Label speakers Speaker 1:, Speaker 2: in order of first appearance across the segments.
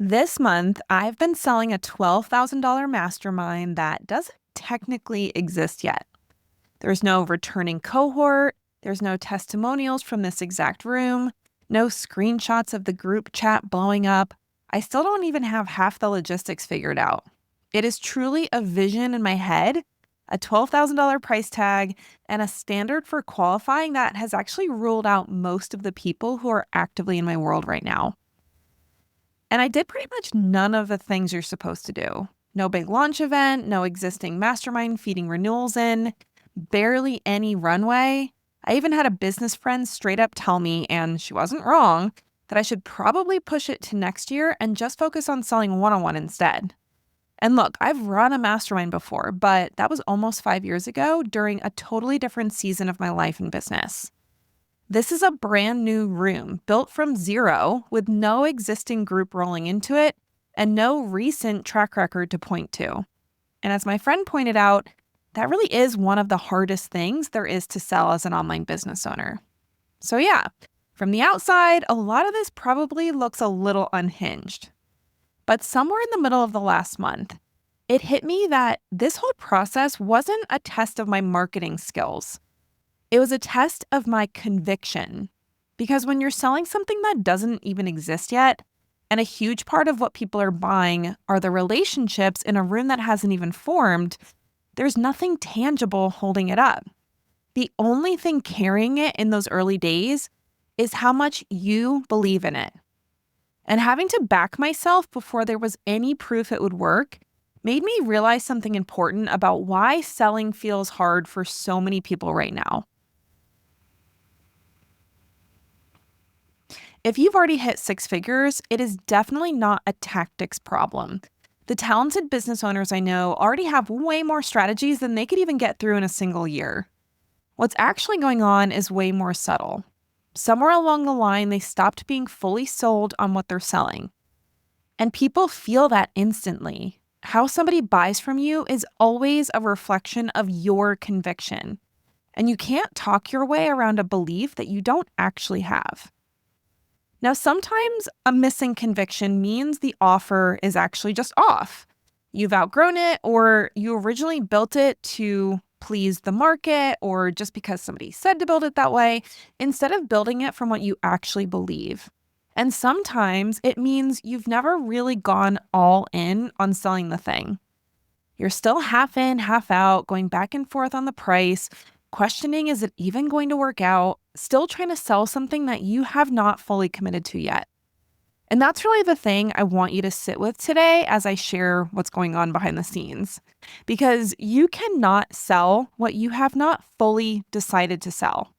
Speaker 1: This month, I've been selling a $12,000 mastermind that doesn't technically exist yet. There's no returning cohort, there's no testimonials from this exact room, no screenshots of the group chat blowing up. I still don't even have half the logistics figured out. It is truly a vision in my head, a $12,000 price tag, and a standard for qualifying that has actually ruled out most of the people who are actively in my world right now. And I did pretty much none of the things you're supposed to do. No big launch event, no existing mastermind feeding renewals in, barely any runway. I even had a business friend straight up tell me, and she wasn't wrong, that I should probably push it to next year and just focus on selling one-on-one instead. And look, I've run a mastermind before, but that was almost 5 years ago during a totally different season of my life and business. This is a brand new room built from zero with no existing group rolling into it and no recent track record to point to. And as my friend pointed out, that really is one of the hardest things there is to sell as an online business owner. So yeah, from the outside, a lot of this probably looks a little unhinged. But somewhere in the middle of the last month, it hit me that this whole process wasn't a test of my marketing skills. It was a test of my conviction, because when you're selling something that doesn't even exist yet, and a huge part of what people are buying are the relationships in a room that hasn't even formed, there's nothing tangible holding it up. The only thing carrying it in those early days is how much you believe in it. And having to back myself before there was any proof it would work made me realize something important about why selling feels hard for so many people right now. If you've already hit 6 figures, it is definitely not a tactics problem. The talented business owners I know already have way more strategies than they could even get through in a single year. What's actually going on is way more subtle. Somewhere along the line, they stopped being fully sold on what they're selling. And people feel that instantly. How somebody buys from you is always a reflection of your conviction. And you can't talk your way around a belief that you don't actually have. Now, sometimes a missing conviction means the offer is actually just off. You've outgrown it, or you originally built it to please the market, or just because somebody said to build it that way, instead of building it from what you actually believe. And sometimes it means you've never really gone all in on selling the thing. You're still half in, half out, going back and forth on the price, questioning, is it even going to work out? Still trying to sell something that you have not fully committed to yet. And that's really the thing I want you to sit with today as I share what's going on behind the scenes. Because you cannot sell what you have not fully decided to sell.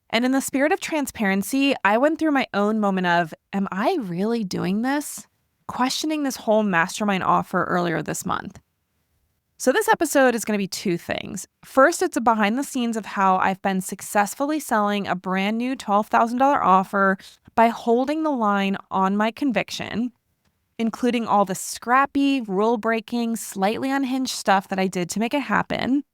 Speaker 1: And in the spirit of transparency, I went through my own moment of, am I really doing this? Questioning this whole mastermind offer earlier this month. So this episode is going to be 2 things. First, it's a behind the scenes of how I've been successfully selling a brand new $12,000 offer by holding the line on my conviction, including all the scrappy, rule-breaking, slightly unhinged stuff that I did to make it happen.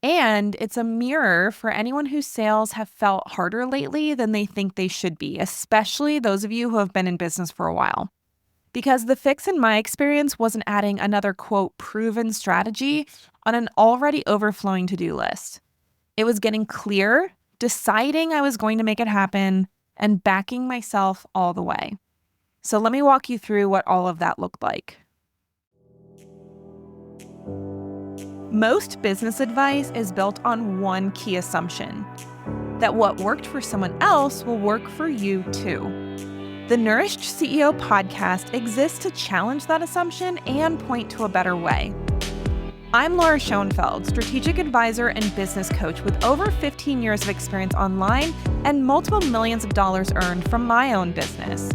Speaker 1: And it's a mirror for anyone whose sales have felt harder lately than they think they should be, especially those of you who have been in business for a while. Because the fix in my experience wasn't adding another, quote, proven strategy on an already overflowing to-do list. It was getting clear, deciding I was going to make it happen, and backing myself all the way. So let me walk you through what all of that looked like. Most business advice is built on one key assumption, that what worked for someone else will work for you too. The Nourished CEO podcast exists to challenge that assumption and point to a better way. I'm Laura Schoenfeld, strategic advisor and business coach with over 15 years of experience online and multiple millions of dollars earned from my own business.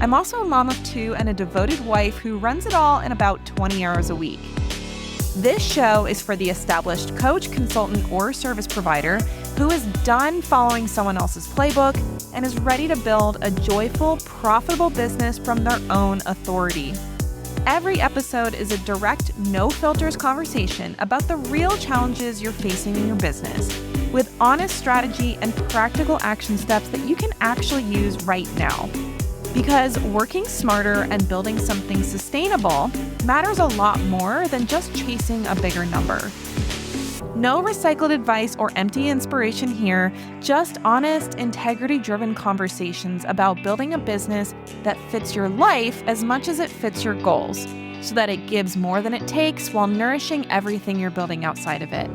Speaker 1: I'm also a mom of 2 and a devoted wife who runs it all in about 20 hours a week. This show is for the established coach, consultant, or service provider who is done following someone else's playbook and is ready to build a joyful, profitable business from their own authority. Every episode is a direct, no-filters conversation about the real challenges you're facing in your business, with honest strategy and practical action steps that you can actually use right now. Because working smarter and building something sustainable matters a lot more than just chasing a bigger number. No recycled advice or empty inspiration here, just honest, integrity-driven conversations about building a business that fits your life as much as it fits your goals, so that it gives more than it takes while nourishing everything you're building outside of it.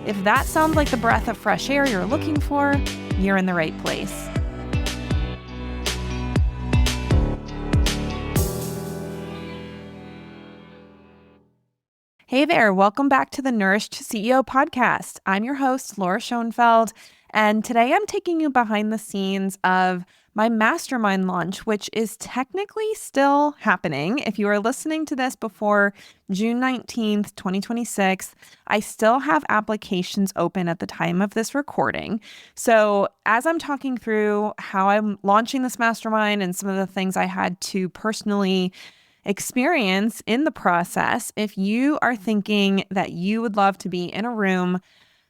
Speaker 1: If that sounds like the breath of fresh air you're looking for, you're in the right place. Hey there, welcome back to the Nourished CEO podcast. I'm your host, Laura Schoenfeld, and today I'm taking you behind the scenes of my Mastermind launch, which is technically still happening. If you are listening to this before June 19th, 2026, I still have applications open at the time of this recording. So as I'm talking through how I'm launching this Mastermind and some of the things I had to personally experience in the process, if you are thinking that you would love to be in a room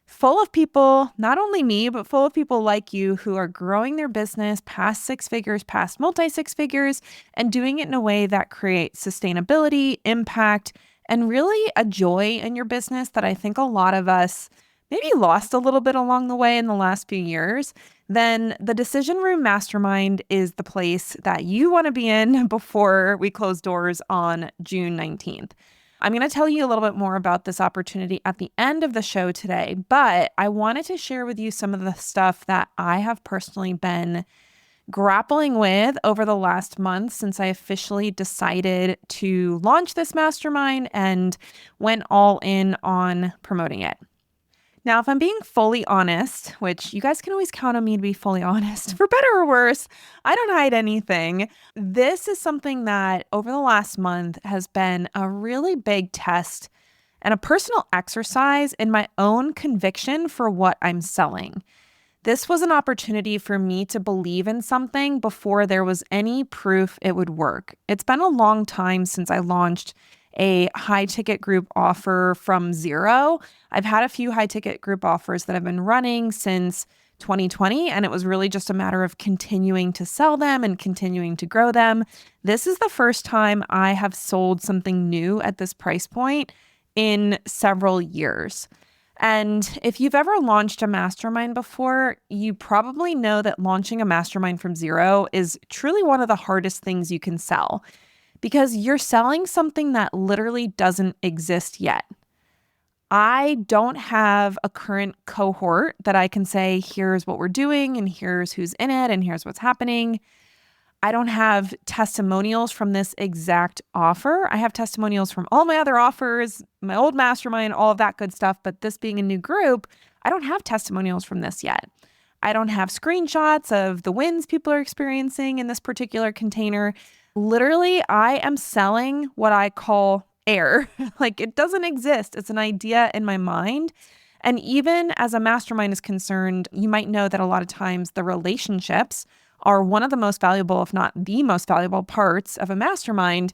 Speaker 1: full of people, not only me, but full of people like you who are growing their business past six figures, past multi-six figures, and doing it in a way that creates sustainability, impact, and really a joy in your business that I think a lot of us maybe lost a little bit along the way in the last few years, then the Decision Room Mastermind is the place that you want to be in before we close doors on June 19th. I'm going to tell you a little bit more about this opportunity at the end of the show today, but I wanted to share with you some of the stuff that I have personally been grappling with over the last month since I officially decided to launch this mastermind and went all in on promoting it. Now, if I'm being fully honest, which you guys can always count on me to be fully honest, for better or worse, I don't hide anything. This is something that over the last month has been a really big test and a personal exercise in my own conviction for what I'm selling. This was an opportunity for me to believe in something before there was any proof it would work. It's been a long time since I launched a high ticket group offer from zero. I've had a few high ticket group offers that have been running since 2020, and it was really just a matter of continuing to sell them and continuing to grow them. This is the first time I have sold something new at this price point in several years. And if you've ever launched a mastermind before, you probably know that launching a mastermind from zero is truly one of the hardest things you can sell, because you're selling something that literally doesn't exist yet. I don't have a current cohort that I can say, here's what we're doing and here's who's in it and here's what's happening. I don't have testimonials from this exact offer. I have testimonials from all my other offers, my old mastermind, all of that good stuff. But this being a new group, I don't have testimonials from this yet. I don't have screenshots of the wins people are experiencing in this particular container. Literally, I am selling what I call air. Like, it doesn't exist. It's an idea in my mind. And even as a mastermind is concerned, you might know that a lot of times the relationships are one of the most valuable, if not the most valuable parts of a mastermind.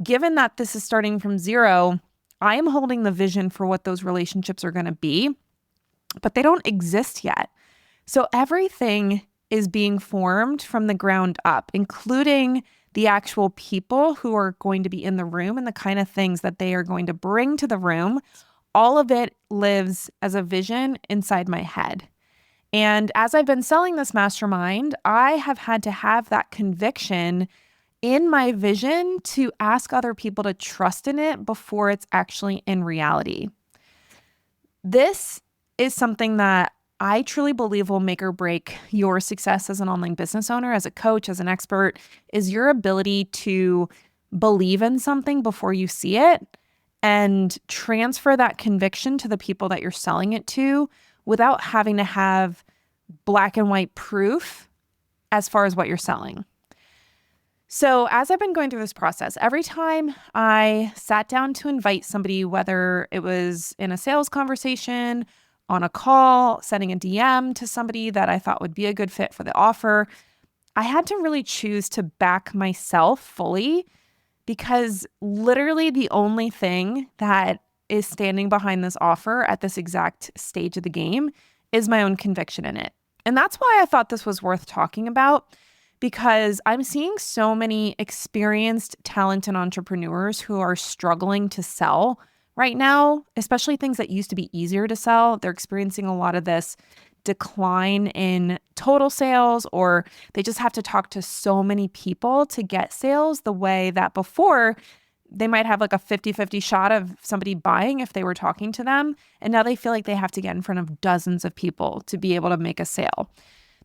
Speaker 1: Given that this is starting from zero, I am holding the vision for what those relationships are going to be, but they don't exist yet. So everything is being formed from the ground up, including the actual people who are going to be in the room and the kind of things that they are going to bring to the room. All of it lives as a vision inside my head. And as I've been selling this mastermind, I have had to have that conviction in my vision to ask other people to trust in it before it's actually in reality. This is something that I truly believe will make or break your success as an online business owner, as a coach, as an expert, is your ability to believe in something before you see it and transfer that conviction to the people that you're selling it to without having to have black and white proof as far as what you're selling. So as I've been going through this process, every time I sat down to invite somebody, whether it was in a sales conversation, on a call, sending a DM to somebody that I thought would be a good fit for the offer, I had to really choose to back myself fully, because literally the only thing that is standing behind this offer at this exact stage of the game is my own conviction in it. And that's why I thought this was worth talking about, because I'm seeing so many experienced, talented entrepreneurs who are struggling to sell right now, especially things that used to be easier to sell. They're experiencing a lot of this decline in total sales, or they just have to talk to so many people to get sales the way that before they might have like a 50-50 shot of somebody buying if they were talking to them. And now they feel like they have to get in front of dozens of people to be able to make a sale.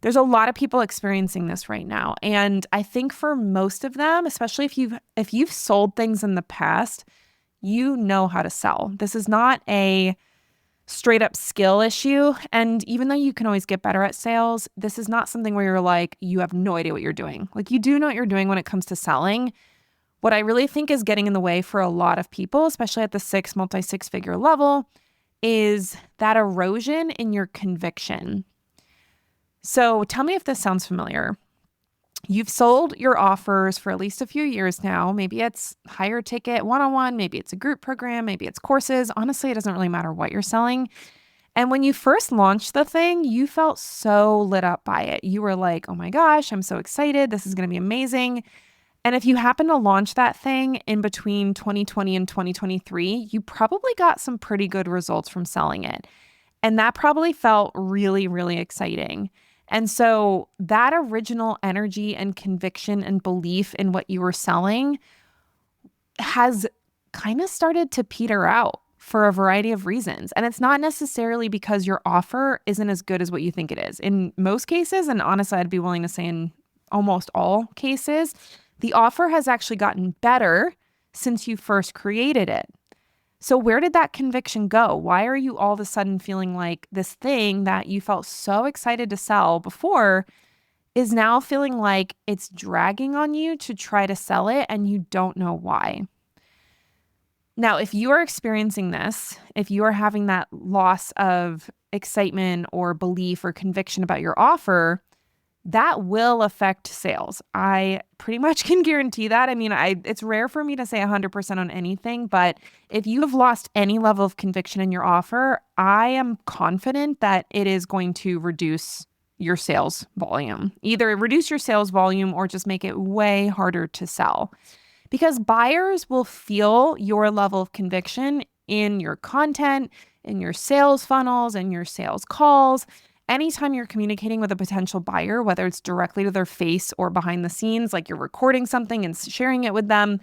Speaker 1: There's a lot of people experiencing this right now. And I think for most of them, especially if you've sold things in the past, you know how to sell. This is not a straight up skill issue. And even though you can always get better at sales, this is not something where you're like, you have no idea what you're doing. Like, you do know what you're doing when it comes to selling. What I really think is getting in the way for a lot of people, especially at the multi-six-figure level, is that erosion in your conviction. So tell me if this sounds familiar. You've sold your offers for at least a few years now. Maybe it's higher ticket one-on-one, maybe it's a group program, maybe it's courses. Honestly, it doesn't really matter what you're selling. And when you first launched the thing, you felt so lit up by it. You were like, oh my gosh, I'm so excited. This is going to be amazing. And if you happen to launch that thing in between 2020 and 2023, you probably got some pretty good results from selling it. And that probably felt really, really exciting. And so that original energy and conviction and belief in what you were selling has kind of started to peter out for a variety of reasons. And it's not necessarily because your offer isn't as good as what you think it is. In most cases, and honestly, I'd be willing to say in almost all cases, the offer has actually gotten better since you first created it. So where did that conviction go? Why are you all of a sudden feeling like this thing that you felt so excited to sell before is now feeling like it's dragging on you to try to sell it and you don't know why? Now, if you are experiencing this, if you are having that loss of excitement or belief or conviction about your offer, that will affect sales. I pretty much can guarantee that. I mean, it's rare for me to say 100% on anything, but if you have lost any level of conviction in your offer, I am confident that it is going to reduce your sales volume. Either reduce your sales volume or just make it way harder to sell. Because buyers will feel your level of conviction in your content, in your sales funnels, in your sales calls. Anytime you're communicating with a potential buyer, whether it's directly to their face or behind the scenes, like you're recording something and sharing it with them,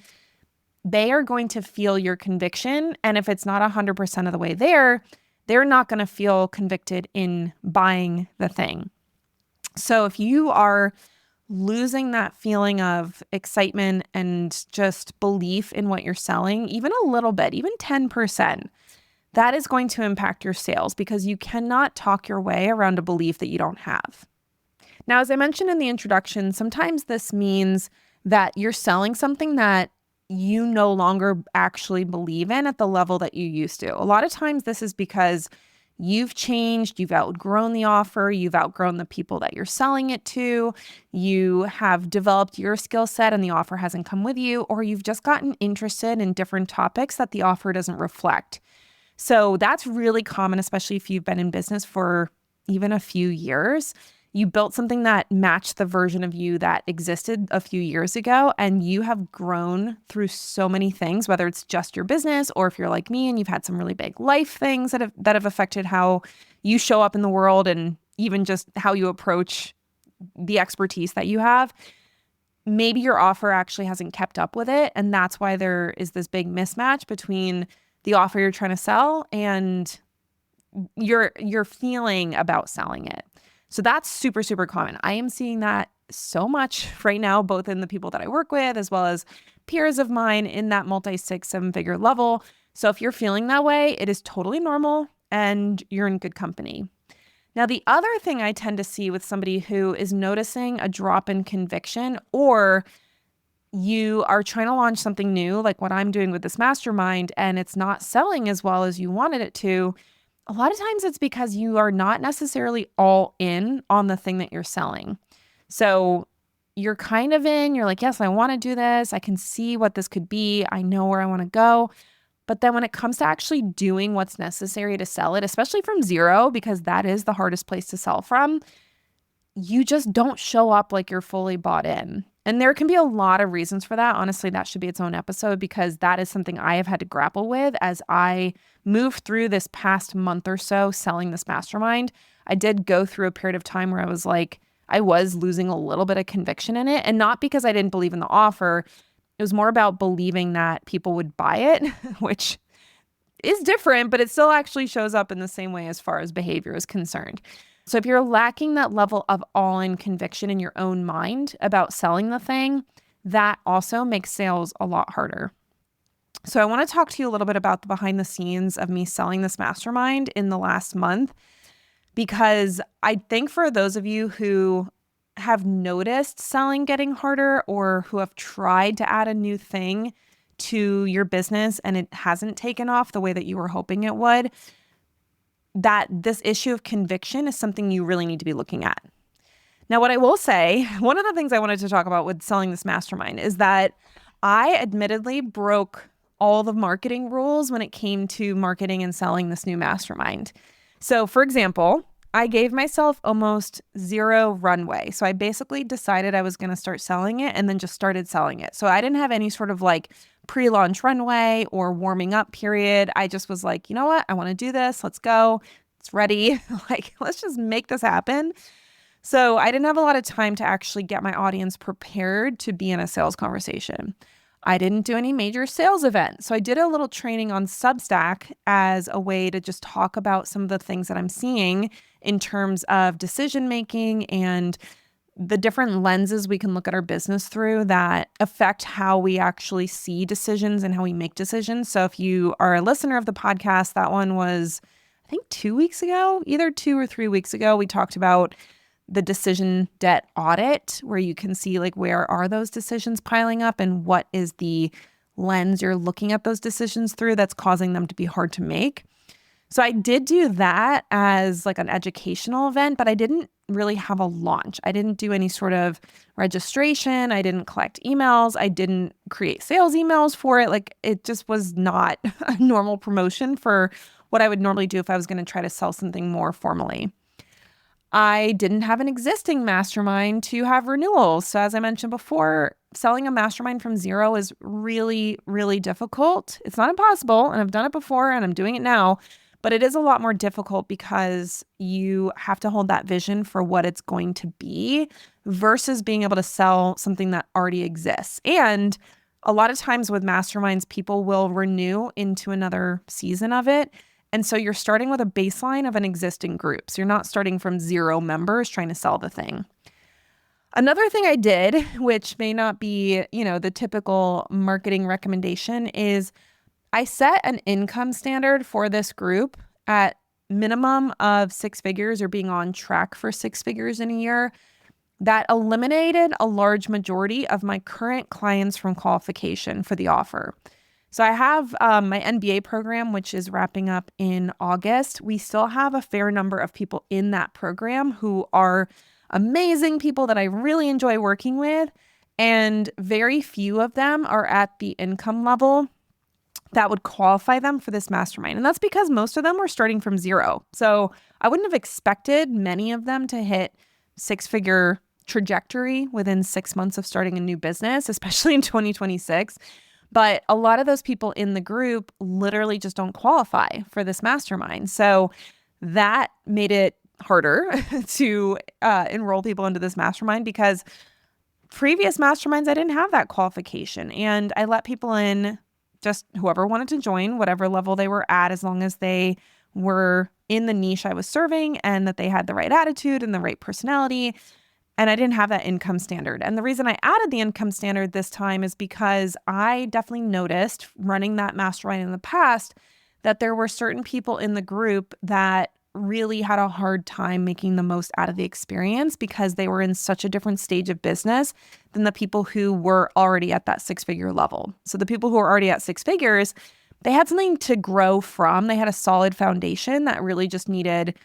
Speaker 1: they are going to feel your conviction. And if it's not 100% of the way there, they're not going to feel convicted in buying the thing. So if you are losing that feeling of excitement and just belief in what you're selling, even a little bit, even 10%, that is going to impact your sales because you cannot talk your way around a belief that you don't have. Now, as I mentioned in the introduction, sometimes this means that you're selling something that you no longer actually believe in at the level that you used to. A lot of times this is because you've changed, you've outgrown the offer, you've outgrown the people that you're selling it to, you have developed your skill set and the offer hasn't come with you, or you've just gotten interested in different topics that the offer doesn't reflect. So that's really common, especially if you've been in business for even a few years. You built something that matched the version of you that existed a few years ago, and you have grown through so many things, whether it's just your business or if you're like me and you've had some really big life things that have affected how you show up in the world and even just how you approach the expertise that you have. Maybe your offer actually hasn't kept up with it, and that's why there is this big mismatch between the offer you're trying to sell and your feeling about selling it. So that's super, super common. I am seeing that so much right now, both in the people that I work with, as well as peers of mine in that multi-6, 7-figure level. So if you're feeling that way, it is totally normal and you're in good company. Now, the other thing I tend to see with somebody who is noticing a drop in conviction, or you are trying to launch something new, like what I'm doing with this mastermind, and it's not selling as well as you wanted it to, a lot of times it's because you are not necessarily all in on the thing that you're selling. So you're kind of in, you're like, yes, I want to do this. I can see what this could be. I know where I want to go. But then when it comes to actually doing what's necessary to sell it, especially from zero, because that is the hardest place to sell from, you just don't show up like you're fully bought in. And there can be a lot of reasons for that. Honestly, that should be its own episode because that is something I have had to grapple with as I moved through this past month or so selling this mastermind. I did go through a period of time where I was losing a little bit of conviction in it. And not because I didn't believe in the offer. It was more about believing that people would buy it, which is different, but it still actually shows up in the same way as far as behavior is concerned. So if you're lacking that level of all-in conviction in your own mind about selling the thing, that also makes sales a lot harder. So I want to talk to you a little bit about the behind the scenes of me selling this mastermind in the last month, because I think for those of you who have noticed selling getting harder or who have tried to add a new thing to your business and it hasn't taken off the way that you were hoping it would, that this issue of conviction is something you really need to be looking at. Now, what I will say, one of the things I wanted to talk about with selling this mastermind is that I admittedly broke all the marketing rules when it came to marketing and selling this new mastermind. So, for example, I gave myself almost zero runway. So I basically decided I was going to start selling it and then just started selling it. So I didn't have any sort of like pre-launch runway or warming up period. I just was like, you know what? I want to do this. Let's go. It's ready. Let's just make this happen. So I didn't have a lot of time to actually get my audience prepared to be in a sales conversation. I didn't do any major sales events. So I did a little training on Substack as a way to just talk about some of the things that I'm seeing in terms of decision making and the different lenses we can look at our business through that affect how we actually see decisions and how we make decisions. So if you are a listener of the podcast, that one was, I think 2 weeks ago, either 2 or 3 weeks ago, we talked about the decision debt audit, where you can see like where are those decisions piling up and what is the lens you're looking at those decisions through that's causing them to be hard to make. So I did do that as like an educational event, but I didn't really have a launch. I didn't do any sort of registration. I didn't collect emails. I didn't create sales emails for it. Like it just was not a normal promotion for what I would normally do if I was going to try to sell something more formally. I didn't have an existing mastermind to have renewals. So as I mentioned before, selling a mastermind from zero is really, really difficult. It's not impossible, and I've done it before and I'm doing it now, but it is a lot more difficult because you have to hold that vision for what it's going to be versus being able to sell something that already exists. And a lot of times with masterminds, people will renew into another season of it. And so you're starting with a baseline of an existing group. So you're not starting from zero members trying to sell the thing. Another thing I did, which may not be, the typical marketing recommendation, is I set an income standard for this group at minimum of 6 figures or being on track for 6 figures in a year. That eliminated a large majority of my current clients from qualification for the offer. So I have my MBA program, which is wrapping up in August. We still have a fair number of people in that program who are amazing people that I really enjoy working with. And very few of them are at the income level that would qualify them for this mastermind. And that's because most of them were starting from zero. So I wouldn't have expected many of them to hit 6-figure trajectory within 6 months of starting a new business, especially in 2026. But a lot of those people in the group literally just don't qualify for this mastermind. So that made it harder to enroll people into this mastermind because previous masterminds, I didn't have that qualification. And I let people in, just whoever wanted to join, whatever level they were at, as long as they were in the niche I was serving and that they had the right attitude and the right personality. And I didn't have that income standard. And the reason I added the income standard this time is because I definitely noticed running that mastermind in the past that there were certain people in the group that really had a hard time making the most out of the experience because they were in such a different stage of business than the people who were already at that 6-figure level. So the people who were already at 6 figures, they had something to grow from. They had a solid foundation that really just needed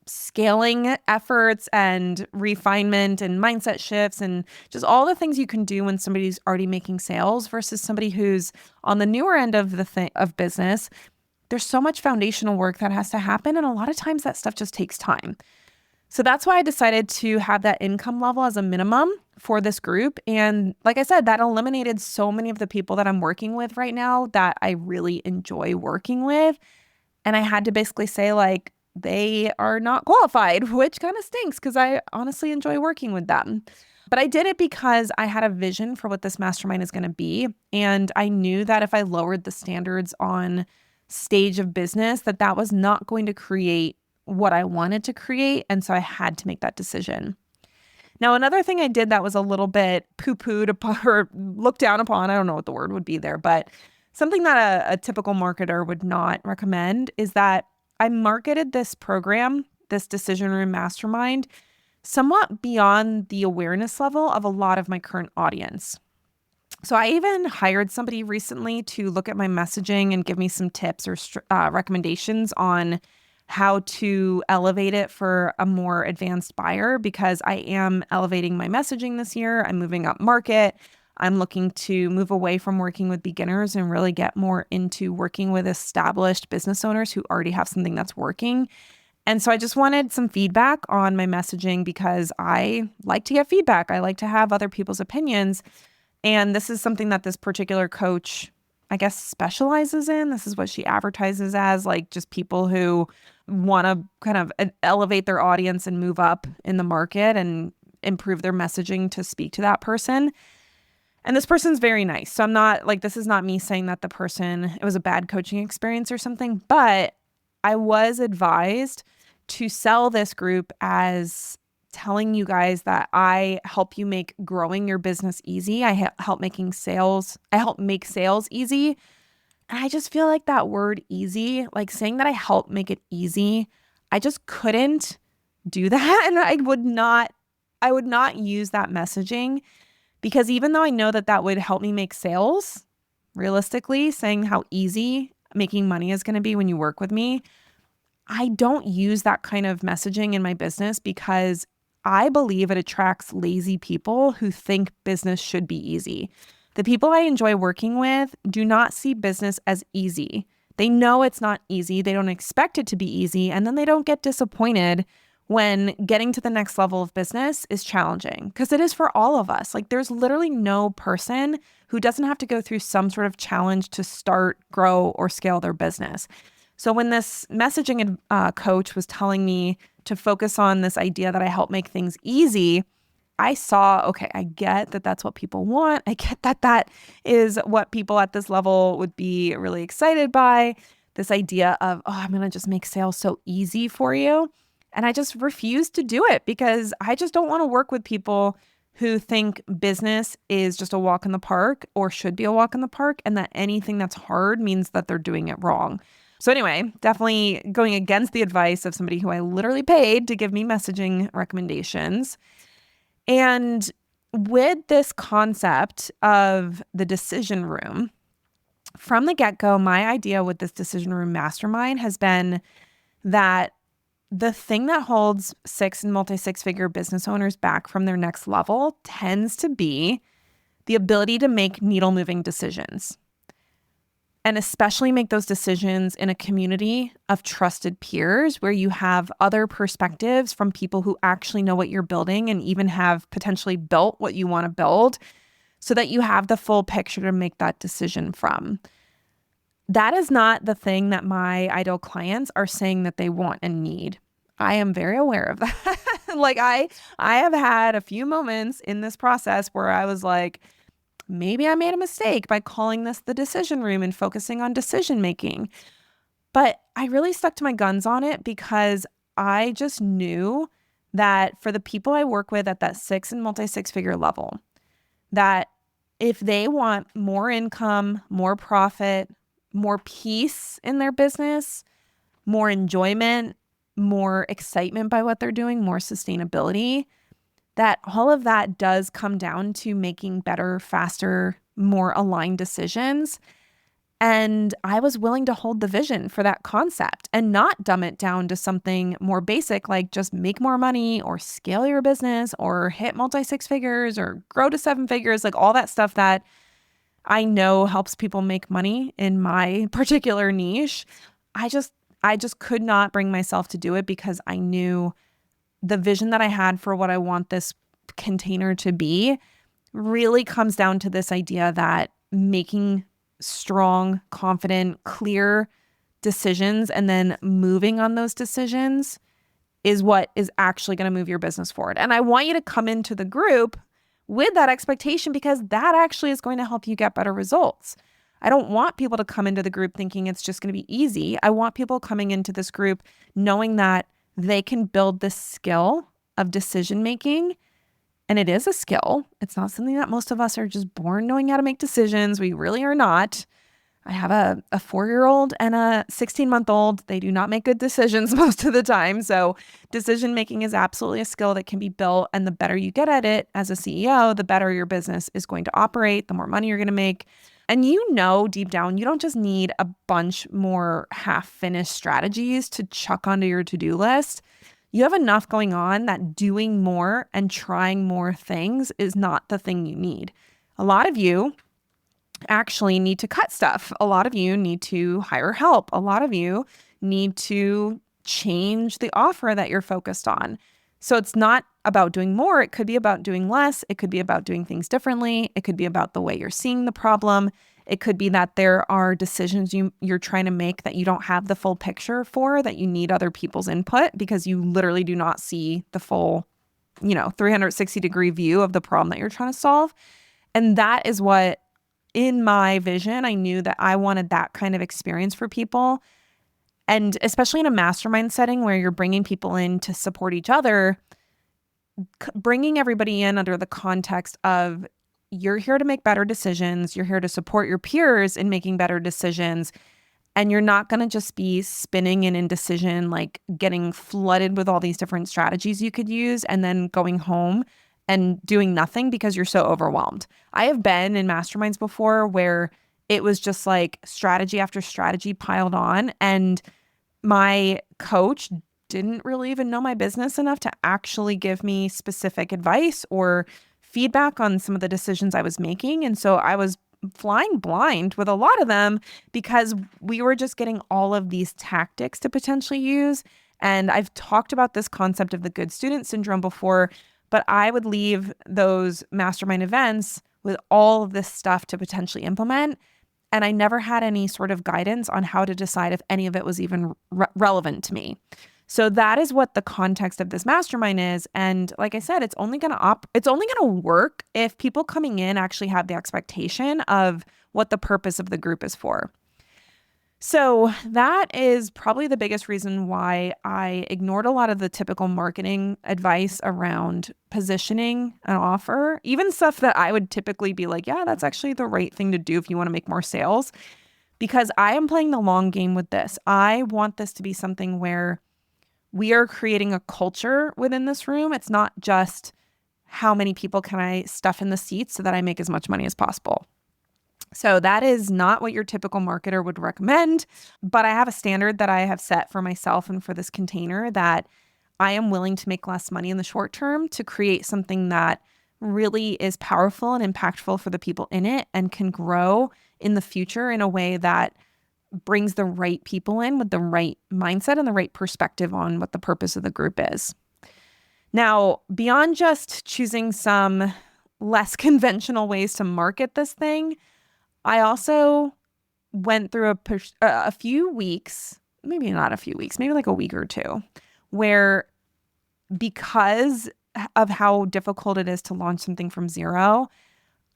Speaker 1: scaling efforts and refinement and mindset shifts and just all the things you can do when somebody's already making sales versus somebody who's on the newer end of of business. There's so much foundational work that has to happen, and a lot of times that stuff just takes time. So that's why I decided to have that income level as a minimum for this group. And like I said, that eliminated so many of the people that I'm working with right now that I really enjoy working with. And I had to basically say, like, they are not qualified, which kind of stinks because I honestly enjoy working with them. But I did it because I had a vision for what this mastermind is going to be. And I knew that if I lowered the standards on stage of business, that that was not going to create what I wanted to create. And so I had to make that decision. Now, another thing I did that was a little bit poo-pooed upon or looked down upon, I don't know what the word would be there, but something that a typical marketer would not recommend is that I marketed this program, this Decision Room Mastermind, somewhat beyond the awareness level of a lot of my current audience. So I even hired somebody recently to look at my messaging and give me some tips or recommendations on how to elevate it for a more advanced buyer, because I am elevating my messaging this year. I'm moving up market. I'm looking to move away from working with beginners and really get more into working with established business owners who already have something that's working. And so I just wanted some feedback on my messaging because I like to get feedback. I like to have other people's opinions. And this is something that this particular coach, I guess, specializes in. This is what she advertises as, like, just people who want to kind of elevate their audience and move up in the market and improve their messaging to speak to that person. And this person's very nice. So I'm not like, this is not me saying that it was a bad coaching experience or something, but I was advised to sell this group as telling you guys that I help you make growing your business easy. I help make sales easy. And I just feel like that word easy, like saying that I help make it easy, I just couldn't do that. And I would not use that messaging, because even though I know that that would help me make sales, realistically, saying how easy making money is going to be when you work with me, I don't use that kind of messaging in my business because I believe it attracts lazy people who think business should be easy. The people I enjoy working with do not see business as easy. They know it's not easy. They don't expect it to be easy. And then they don't get disappointed when getting to the next level of business is challenging, because it is for all of us. Like, there's literally no person who doesn't have to go through some sort of challenge to start, grow, or scale their business. So when this messaging coach was telling me to focus on this idea that I help make things easy, I saw, okay, I get that that's what people want. I get that that is what people at this level would be really excited by. This idea of, oh, I'm going to just make sales so easy for you. And I just refuse to do it because I just don't want to work with people who think business is just a walk in the park or should be a walk in the park, and that anything that's hard means that they're doing it wrong. So anyway, definitely going against the advice of somebody who I literally paid to give me messaging recommendations. And with this concept of the decision room, from the get-go, my idea with this decision room mastermind has been that the thing that holds six and multi-six-figure business owners back from their next level tends to be the ability to make needle-moving decisions, and especially make those decisions in a community of trusted peers where you have other perspectives from people who actually know what you're building and even have potentially built what you want to build, so that you have the full picture to make that decision from. That is not the thing that my ideal clients are saying that they want and need. I am very aware of that. Like I have had a few moments in this process where I was like, maybe I made a mistake by calling this the decision room and focusing on decision making. But I really stuck to my guns on it because I just knew that for the people I work with at that six and multi-six-figure level, that if they want more income, more profit, more peace in their business, more enjoyment, more excitement by what they're doing, more sustainability, that all of that does come down to making better, faster, more aligned decisions. And I was willing to hold the vision for that concept and not dumb it down to something more basic, like just make more money or scale your business or hit multi-six figures or grow to seven figures, like all that stuff that I know helps people make money in my particular niche. I just could not bring myself to do it because I knew the vision that I had for what I want this container to be really comes down to this idea that making strong, confident, clear decisions and then moving on those decisions is what is actually going to move your business forward. And I want you to come into the group with that expectation because that actually is going to help you get better results. I don't want people to come into the group thinking it's just going to be easy. I want people coming into this group knowing that they can build this skill of decision making. And it is a skill. It's not something that most of us are just born knowing how to make decisions. We really are not. I have a 4-year-old and a 16-month-old. They do not make good decisions most of the time. So decision making is absolutely a skill that can be built. And the better you get at it as a CEO, the better your business is going to operate, the more money you're going to make. And deep down, you don't just need a bunch more half-finished strategies to chuck onto your to-do list. You have enough going on that doing more and trying more things is not the thing you need. A lot of you actually need to cut stuff. A lot of you need to hire help. A lot of you need to change the offer that you're focused on. So it's not about doing more. It could be about doing less. It could be about doing things differently. It could be about the way you're seeing the problem. It could be that there are decisions you're trying to make that you don't have the full picture for, that you need other people's input because you literally do not see the full, 360-degree view of the problem that you're trying to solve. And that is what, in my vision, I knew that I wanted that kind of experience for people. And especially in a mastermind setting where you're bringing people in to support each other, bringing everybody in under the context of you're here to make better decisions. You're here to support your peers in making better decisions. And you're not going to just be spinning in indecision, like getting flooded with all these different strategies you could use and then going home and doing nothing because you're so overwhelmed. I have been in masterminds before where it was just like strategy after strategy piled on. And my coach didn't really even know my business enough to actually give me specific advice or feedback on some of the decisions I was making. And so I was flying blind with a lot of them because we were just getting all of these tactics to potentially use. And I've talked about this concept of the good student syndrome before, but I would leave those mastermind events with all of this stuff to potentially implement. And I never had any sort of guidance on how to decide if any of it was even relevant to me. So that is what the context of this mastermind is. And like I said, it's only going to work if people coming in actually have the expectation of what the purpose of the group is for. So that is probably the biggest reason why I ignored a lot of the typical marketing advice around positioning an offer, even stuff that I would typically be like, yeah, that's actually the right thing to do if you want to make more sales, because I am playing the long game with this. I want this to be something where we are creating a culture within this room. It's not just how many people can I stuff in the seats so that I make as much money as possible. So that is not what your typical marketer would recommend, but I have a standard that I have set for myself and for this container that I am willing to make less money in the short term to create something that really is powerful and impactful for the people in it and can grow in the future in a way that brings the right people in with the right mindset and the right perspective on what the purpose of the group is. Now, beyond just choosing some less conventional ways to market this thing, I also went through a few weeks, maybe not a few weeks, maybe like a week or two, where because of how difficult it is to launch something from zero,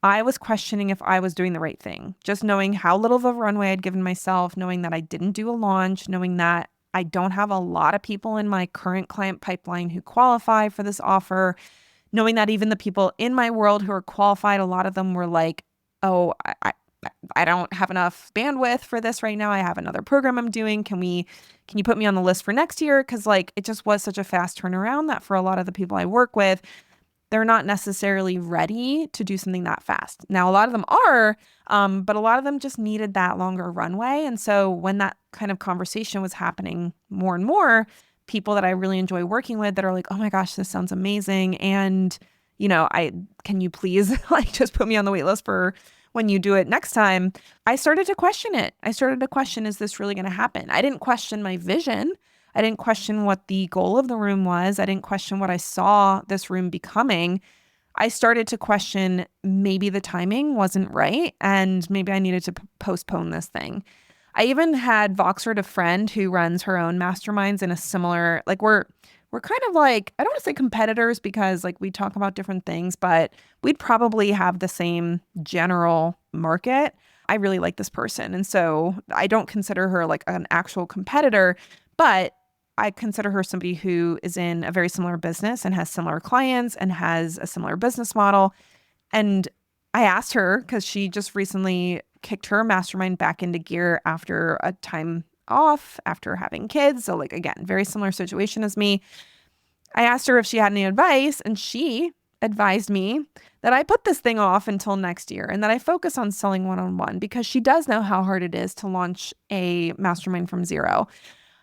Speaker 1: I was questioning if I was doing the right thing. Just knowing how little of a runway I'd given myself, knowing that I didn't do a launch, knowing that I don't have a lot of people in my current client pipeline who qualify for this offer, knowing that even the people in my world who are qualified, a lot of them were like, oh, I don't have enough bandwidth for this right now. I have another program I'm doing. Can you put me on the list for next year? Because like it just was such a fast turnaround that for a lot of the people I work with, they're not necessarily ready to do something that fast. Now, a lot of them are, but a lot of them just needed that longer runway. And so when that kind of conversation was happening more and more, people that I really enjoy working with that are like, oh my gosh, this sounds amazing. And, can you please like just put me on the wait list for when you do it next time? I started to question it. I started to question, is this really going to happen? I didn't question my vision. I didn't question what the goal of the room was. I didn't question what I saw this room becoming. I started to question maybe the timing wasn't right and maybe I needed to postpone this thing. I even had Voxered, a friend who runs her own masterminds in a similar, like we're kind of like, I don't want to say competitors because like we talk about different things, but we'd probably have the same general market. I really like this person. And so I don't consider her like an actual competitor, but I consider her somebody who is in a very similar business and has similar clients and has a similar business model. And I asked her because she just recently kicked her mastermind back into gear after a time off, after having kids. So like, again, very similar situation as me. I asked her if she had any advice, and she advised me that I put this thing off until next year and that I focus on selling one-on-one because she does know how hard it is to launch a mastermind from zero.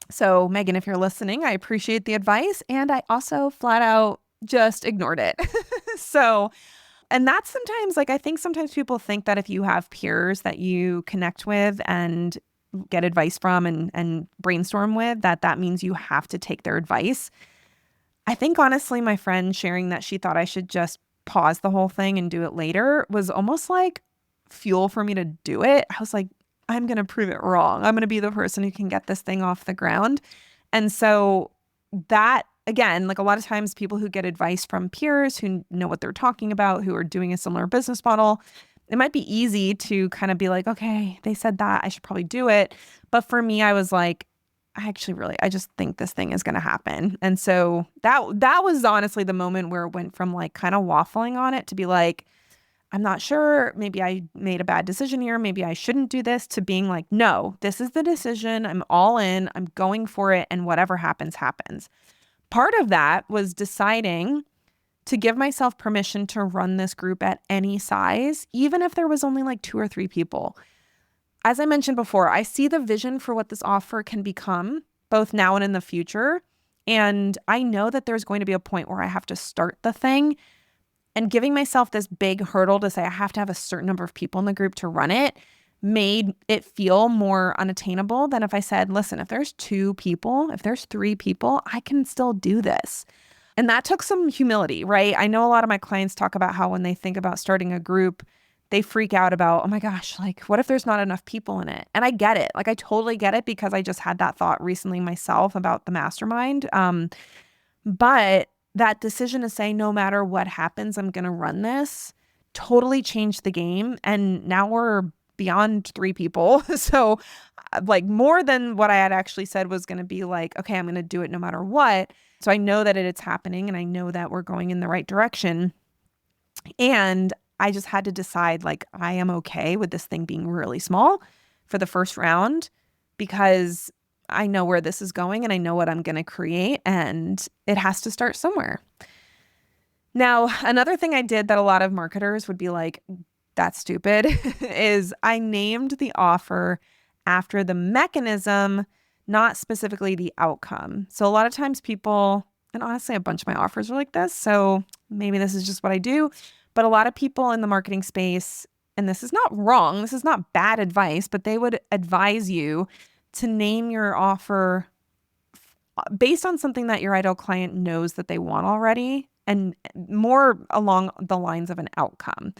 Speaker 1: So Megan, if you're listening, I appreciate the advice. And I also flat out just ignored it. So, and that's sometimes like, I think sometimes people think that if you have peers that you connect with and get advice from and brainstorm with, that means you have to take their advice. I think honestly, my friend sharing that she thought I should just pause the whole thing and do it later was almost like fuel for me to do it. I was like, I'm going to prove it wrong. I'm going to be the person who can get this thing off the ground. And so that, again, like a lot of times people who get advice from peers who know what they're talking about, who are doing a similar business model, it might be easy to kind of be like, okay, they said that, I should probably do it. But for me, I was like, I just think this thing is going to happen. And so that was honestly the moment where it went from like kind of waffling on it to be like, I'm not sure, maybe I made a bad decision here, maybe I shouldn't do this, to being like, no, this is the decision. I'm all in, I'm going for it, and whatever happens, happens. Part of that was deciding to give myself permission to run this group at any size, even if there was only like 2 or 3 people. As I mentioned before, I see the vision for what this offer can become, both now and in the future. And I know that there's going to be a point where I have to start the thing, and giving myself this big hurdle to say I have to have a certain number of people in the group to run it made it feel more unattainable than if I said, listen, if there's 2 people, if there's 3 people, I can still do this. And that took some humility, right? I know a lot of my clients talk about how when they think about starting a group, they freak out about, oh my gosh, like what if there's not enough people in it? And I get it. Like I totally get it because I just had that thought recently myself about the mastermind. But that decision to say, no matter what happens, I'm going to run this, totally changed the game. And now we're beyond 3 people. So like more than what I had actually said was going to be like, okay, I'm going to do it no matter what. So I know that it's happening and I know that we're going in the right direction. And I just had to decide like I am okay with this thing being really small for the first round because I know where this is going and I know what I'm going to create, and it has to start somewhere. Now, another thing I did that a lot of marketers would be like, that's stupid, is I named the offer after the mechanism, not specifically the outcome. So a lot of times people, and honestly, a bunch of my offers are like this, so maybe this is just what I do, but a lot of people in the marketing space, and this is not wrong, this is not bad advice, but they would advise you to name your offer based on something that your ideal client knows that they want already, and more along the lines of an outcome.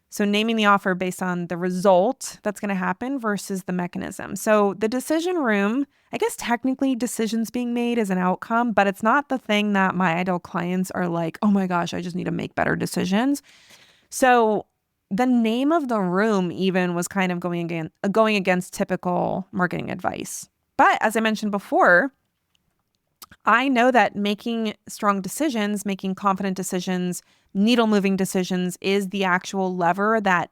Speaker 1: So naming the offer based on the result that's going to happen versus the mechanism. So the decision room, I guess technically decisions being made is an outcome, but it's not the thing that my ideal clients are like, oh my gosh, I just need to make better decisions. So the name of the room even was kind of going against typical marketing advice. But as I mentioned before, I know that making strong decisions, making confident decisions, needle-moving decisions is the actual lever that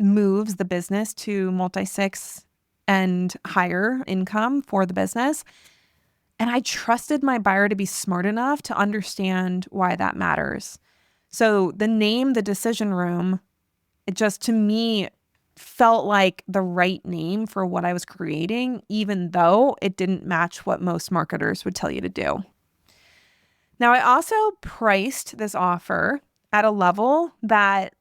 Speaker 1: moves the business to multi-six and higher income for the business. And I trusted my buyer to be smart enough to understand why that matters. So the name, the decision room, it just to me felt like the right name for what I was creating, even though it didn't match what most marketers would tell you to do. Now, I also priced this offer at a level that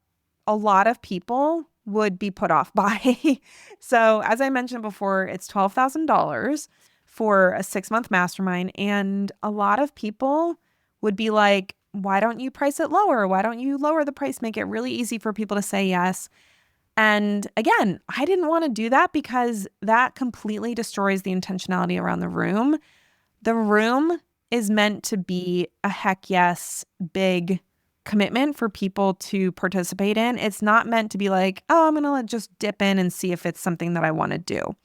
Speaker 1: a lot of people would be put off by. So as I mentioned before, it's $12,000 for a 6-month mastermind, and a lot of people would be like, why don't you price it lower? Why don't you lower the price, make it really easy for people to say yes? And again, I didn't want to do that because that completely destroys the intentionality around the room. The room is meant to be a heck yes, big commitment for people to participate in. It's not meant to be like, oh, I'm going to just dip in and see if it's something that I want to do.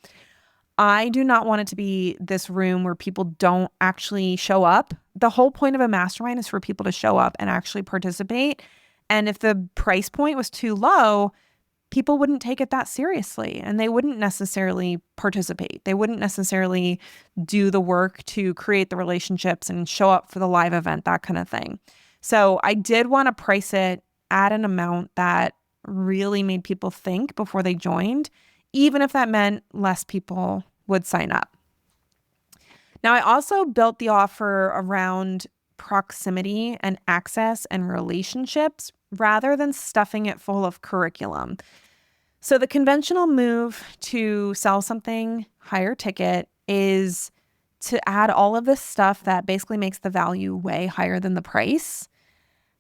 Speaker 1: I do not want it to be this room where people don't actually show up. The whole point of a mastermind is for people to show up and actually participate. And if the price point was too low, people wouldn't take it that seriously and they wouldn't necessarily participate. They wouldn't necessarily do the work to create the relationships and show up for the live event, that kind of thing. So I did want to price it at an amount that really made people think before they joined, even if that meant less people would sign up. Now, I also built the offer around proximity and access and relationships rather than stuffing it full of curriculum. So the conventional move to sell something higher ticket is to add all of this stuff that basically makes the value way higher than the price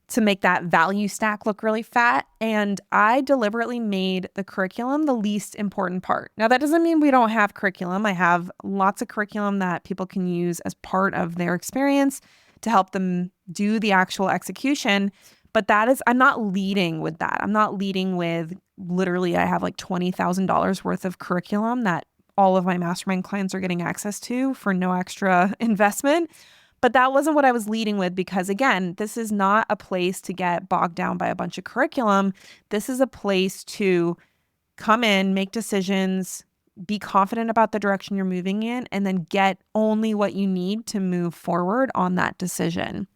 Speaker 1: to make that value stack look really fat. And I deliberately made the curriculum the least important part. Now, that doesn't mean we don't have curriculum. I have lots of curriculum that people can use as part of their experience to help them do the actual execution. But I'm not leading with that. I'm not leading with literally, I have like $20,000 worth of curriculum that all of my mastermind clients are getting access to for no extra investment. But that wasn't what I was leading with because, again, this is not a place to get bogged down by a bunch of curriculum. This is a place to come in, make decisions, be confident about the direction you're moving in, and then get only what you need to move forward on that decision.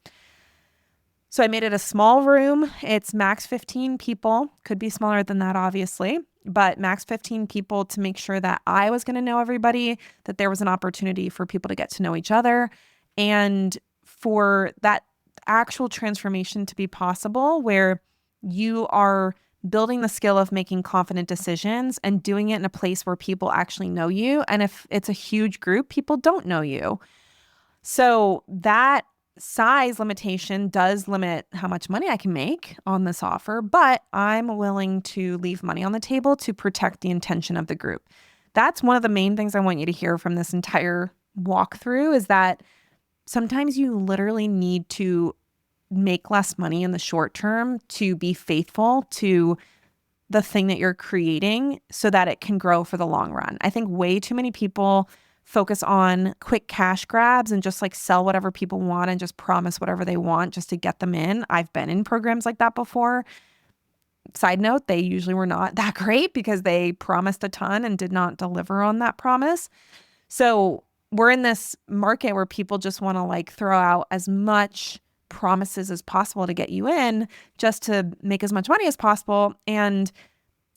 Speaker 1: So I made it a small room. It's max 15 people. Could be smaller than that, obviously, but max 15 people to make sure that I was going to know everybody, that there was an opportunity for people to get to know each other, and for that actual transformation to be possible where you are building the skill of making confident decisions and doing it in a place where people actually know you. And if it's a huge group, people don't know you. So that size limitation does limit how much money I can make on this offer, but I'm willing to leave money on the table to protect the intention of the group. That's one of the main things I want you to hear from this entire walkthrough is that sometimes you literally need to make less money in the short term to be faithful to the thing that you're creating so that it can grow for the long run. I think way too many people focus on quick cash grabs and just like sell whatever people want and just promise whatever they want just to get them in. I've been in programs like that before. Side note, they usually were not that great because they promised a ton and did not deliver on that promise. So we're in this market where people just want to like throw out as much promises as possible to get you in just to make as much money as possible. And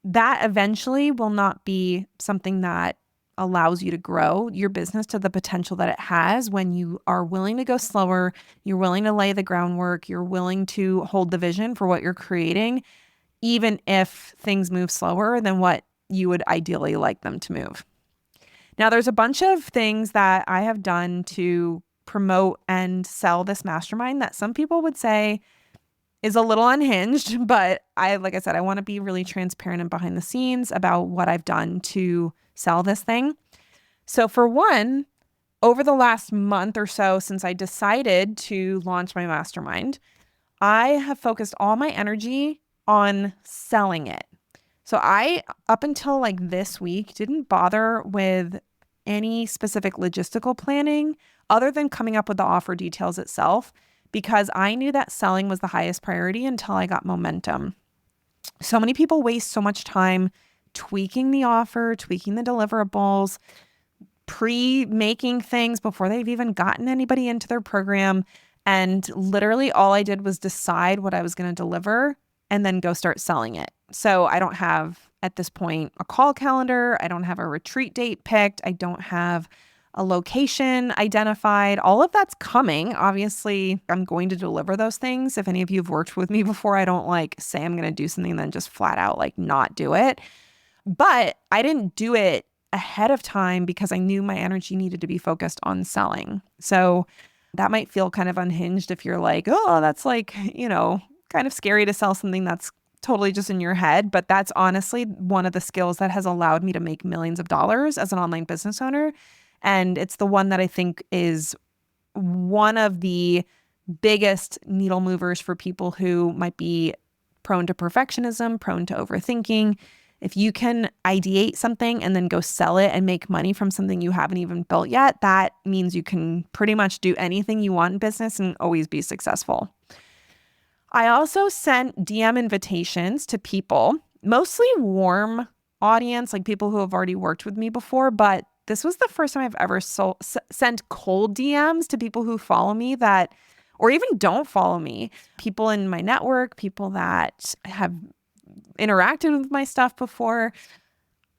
Speaker 1: that eventually will not be something that allows you to grow your business to the potential that it has when you are willing to go slower, you're willing to lay the groundwork, you're willing to hold the vision for what you're creating, even if things move slower than what you would ideally like them to move. Now, there's a bunch of things that I have done to promote and sell this mastermind that some people would say is a little unhinged, but like I said, I want to be really transparent and behind the scenes about what I've done to sell this thing. So for one, over the last month or so since I decided to launch my mastermind, I have focused all my energy on selling it. So I, up until like this week, didn't bother with any specific logistical planning other than coming up with the offer details itself, because I knew that selling was the highest priority until I got momentum. So many people waste so much time tweaking the offer, tweaking the deliverables, pre-making things before they've even gotten anybody into their program. And literally all I did was decide what I was going to deliver and then go start selling it. So I don't have, at this point, a call calendar. I don't have a retreat date picked. I don't have a location identified. All of that's coming. Obviously, I'm going to deliver those things. If any of you have worked with me before, I don't like say I'm going to do something and then just flat out like not do it. But I didn't do it ahead of time because I knew my energy needed to be focused on selling. So that might feel kind of unhinged if you're like, oh, that's like, kind of scary to sell something that's totally just in your head. But that's honestly one of the skills that has allowed me to make millions of dollars as an online business owner. And it's the one that I think is one of the biggest needle movers for people who might be prone to perfectionism, prone to overthinking. If you can ideate something and then go sell it and make money from something you haven't even built yet, that means you can pretty much do anything you want in business and always be successful. I also sent DM invitations to people, mostly warm audience, like people who have already worked with me before, but this was the first time I've ever sent cold DMs to people who follow me that, or even don't follow me, people in my network, people that have interacted with my stuff before.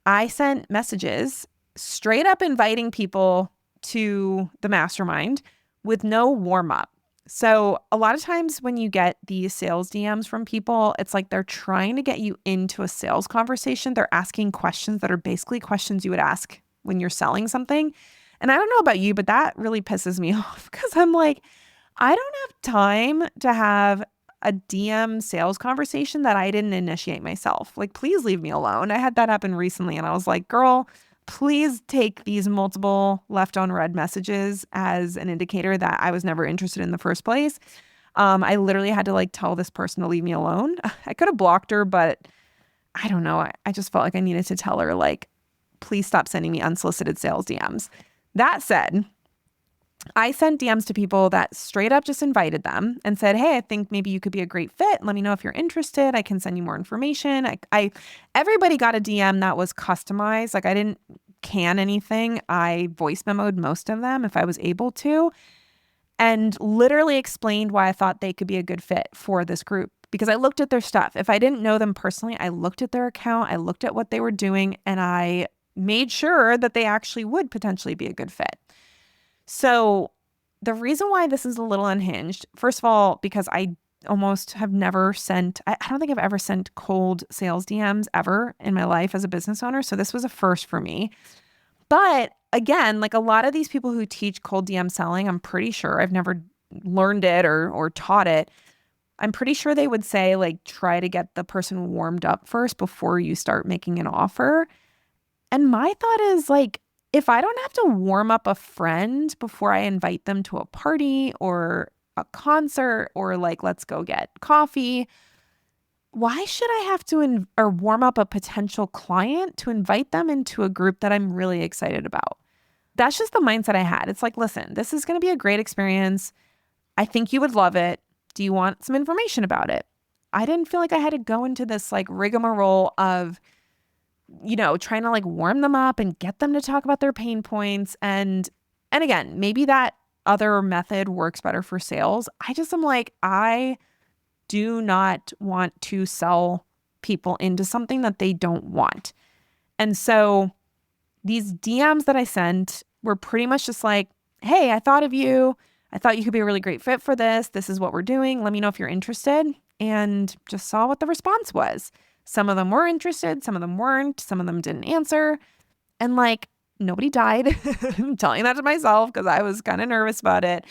Speaker 1: I sent messages straight up inviting people to the mastermind with no warm up. So a lot of times when you get these sales DMs from people, it's like they're trying to get you into a sales conversation. They're asking questions that are basically questions you would ask when you're selling something. And I don't know about you, but that really pisses me off because I'm like, I don't have time to have a DM sales conversation that I didn't initiate myself. Like, please leave me alone. I had that happen recently and I was like, girl, please take these multiple left on read messages as an indicator that I was never interested in the first place. I literally had to tell this person to leave me alone. I could have blocked her, but I don't know. I just felt like I needed to tell her, please stop sending me unsolicited sales DMs. That said, I sent DMs to people that straight up just invited them and said, hey, I think maybe you could be a great fit. Let me know if you're interested. I can send you more information. Everybody got a DM that was customized. I didn't can anything. I voice memoed most of them if I was able to, and literally explained why I thought they could be a good fit for this group because I looked at their stuff. If I didn't know them personally, I looked at their account, I looked at what they were doing, and I made sure that they actually would potentially be a good fit. So the reason why this is a little unhinged, first of all, because I almost have never sent, I don't think I've ever sent cold sales DMs ever in my life as a business owner. So this was a first for me. But again, a lot of these people who teach cold DM selling, I'm pretty sure I've never learned it or taught it. I'm pretty sure they would say try to get the person warmed up first before you start making an offer. And my thought is if I don't have to warm up a friend before I invite them to a party or a concert or let's go get coffee, why should I have to warm up a potential client to invite them into a group that I'm really excited about? That's just the mindset I had. It's listen, this is going to be a great experience. I think you would love it. Do you want some information about it? I didn't feel like I had to go into this rigmarole of trying to warm them up and get them to talk about their pain points. And again, maybe that other method works better for sales. I just am I do not want to sell people into something that they don't want. And so these DMs that I sent were pretty much just hey, I thought of you. I thought you could be a really great fit for this. This is what we're doing. Let me know if you're interested. And just saw what the response was. Some of them were interested, some of them weren't, some of them didn't answer. And nobody died. I'm telling that to myself because I was kind of nervous about it.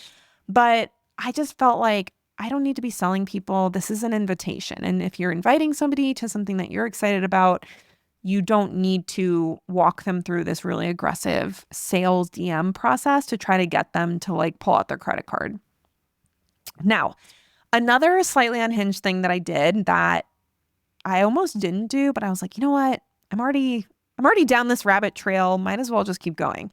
Speaker 1: But I just felt I don't need to be selling people. This is an invitation. And if you're inviting somebody to something that you're excited about, you don't need to walk them through this really aggressive sales DM process to try to get them to pull out their credit card. Now, another slightly unhinged thing that I did that I almost didn't do, but I was you know what? I'm already down this rabbit trail. Might as well just keep going.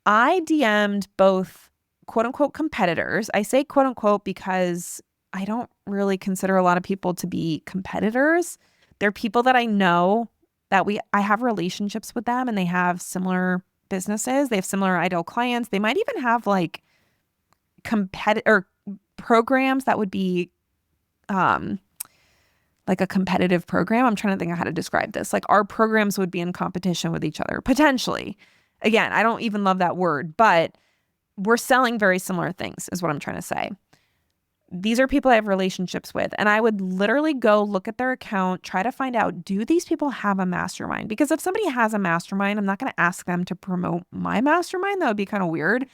Speaker 1: I DM'd both quote unquote competitors. I say quote unquote because I don't really consider a lot of people to be competitors. They're people that I know that I have relationships with them and they have similar businesses. They have similar ideal clients. They might even have competitor programs that would be a competitive program. I'm trying to think of how to describe this. Our programs would be in competition with each other, potentially. Again, I don't even love that word, but we're selling very similar things is what I'm trying to say. these are people I have relationships with. And I would literally go look at their account, try to find out, do these people have a mastermind? Because if somebody has a mastermind, I'm not going to ask them to promote my mastermind. That would be kind of weird.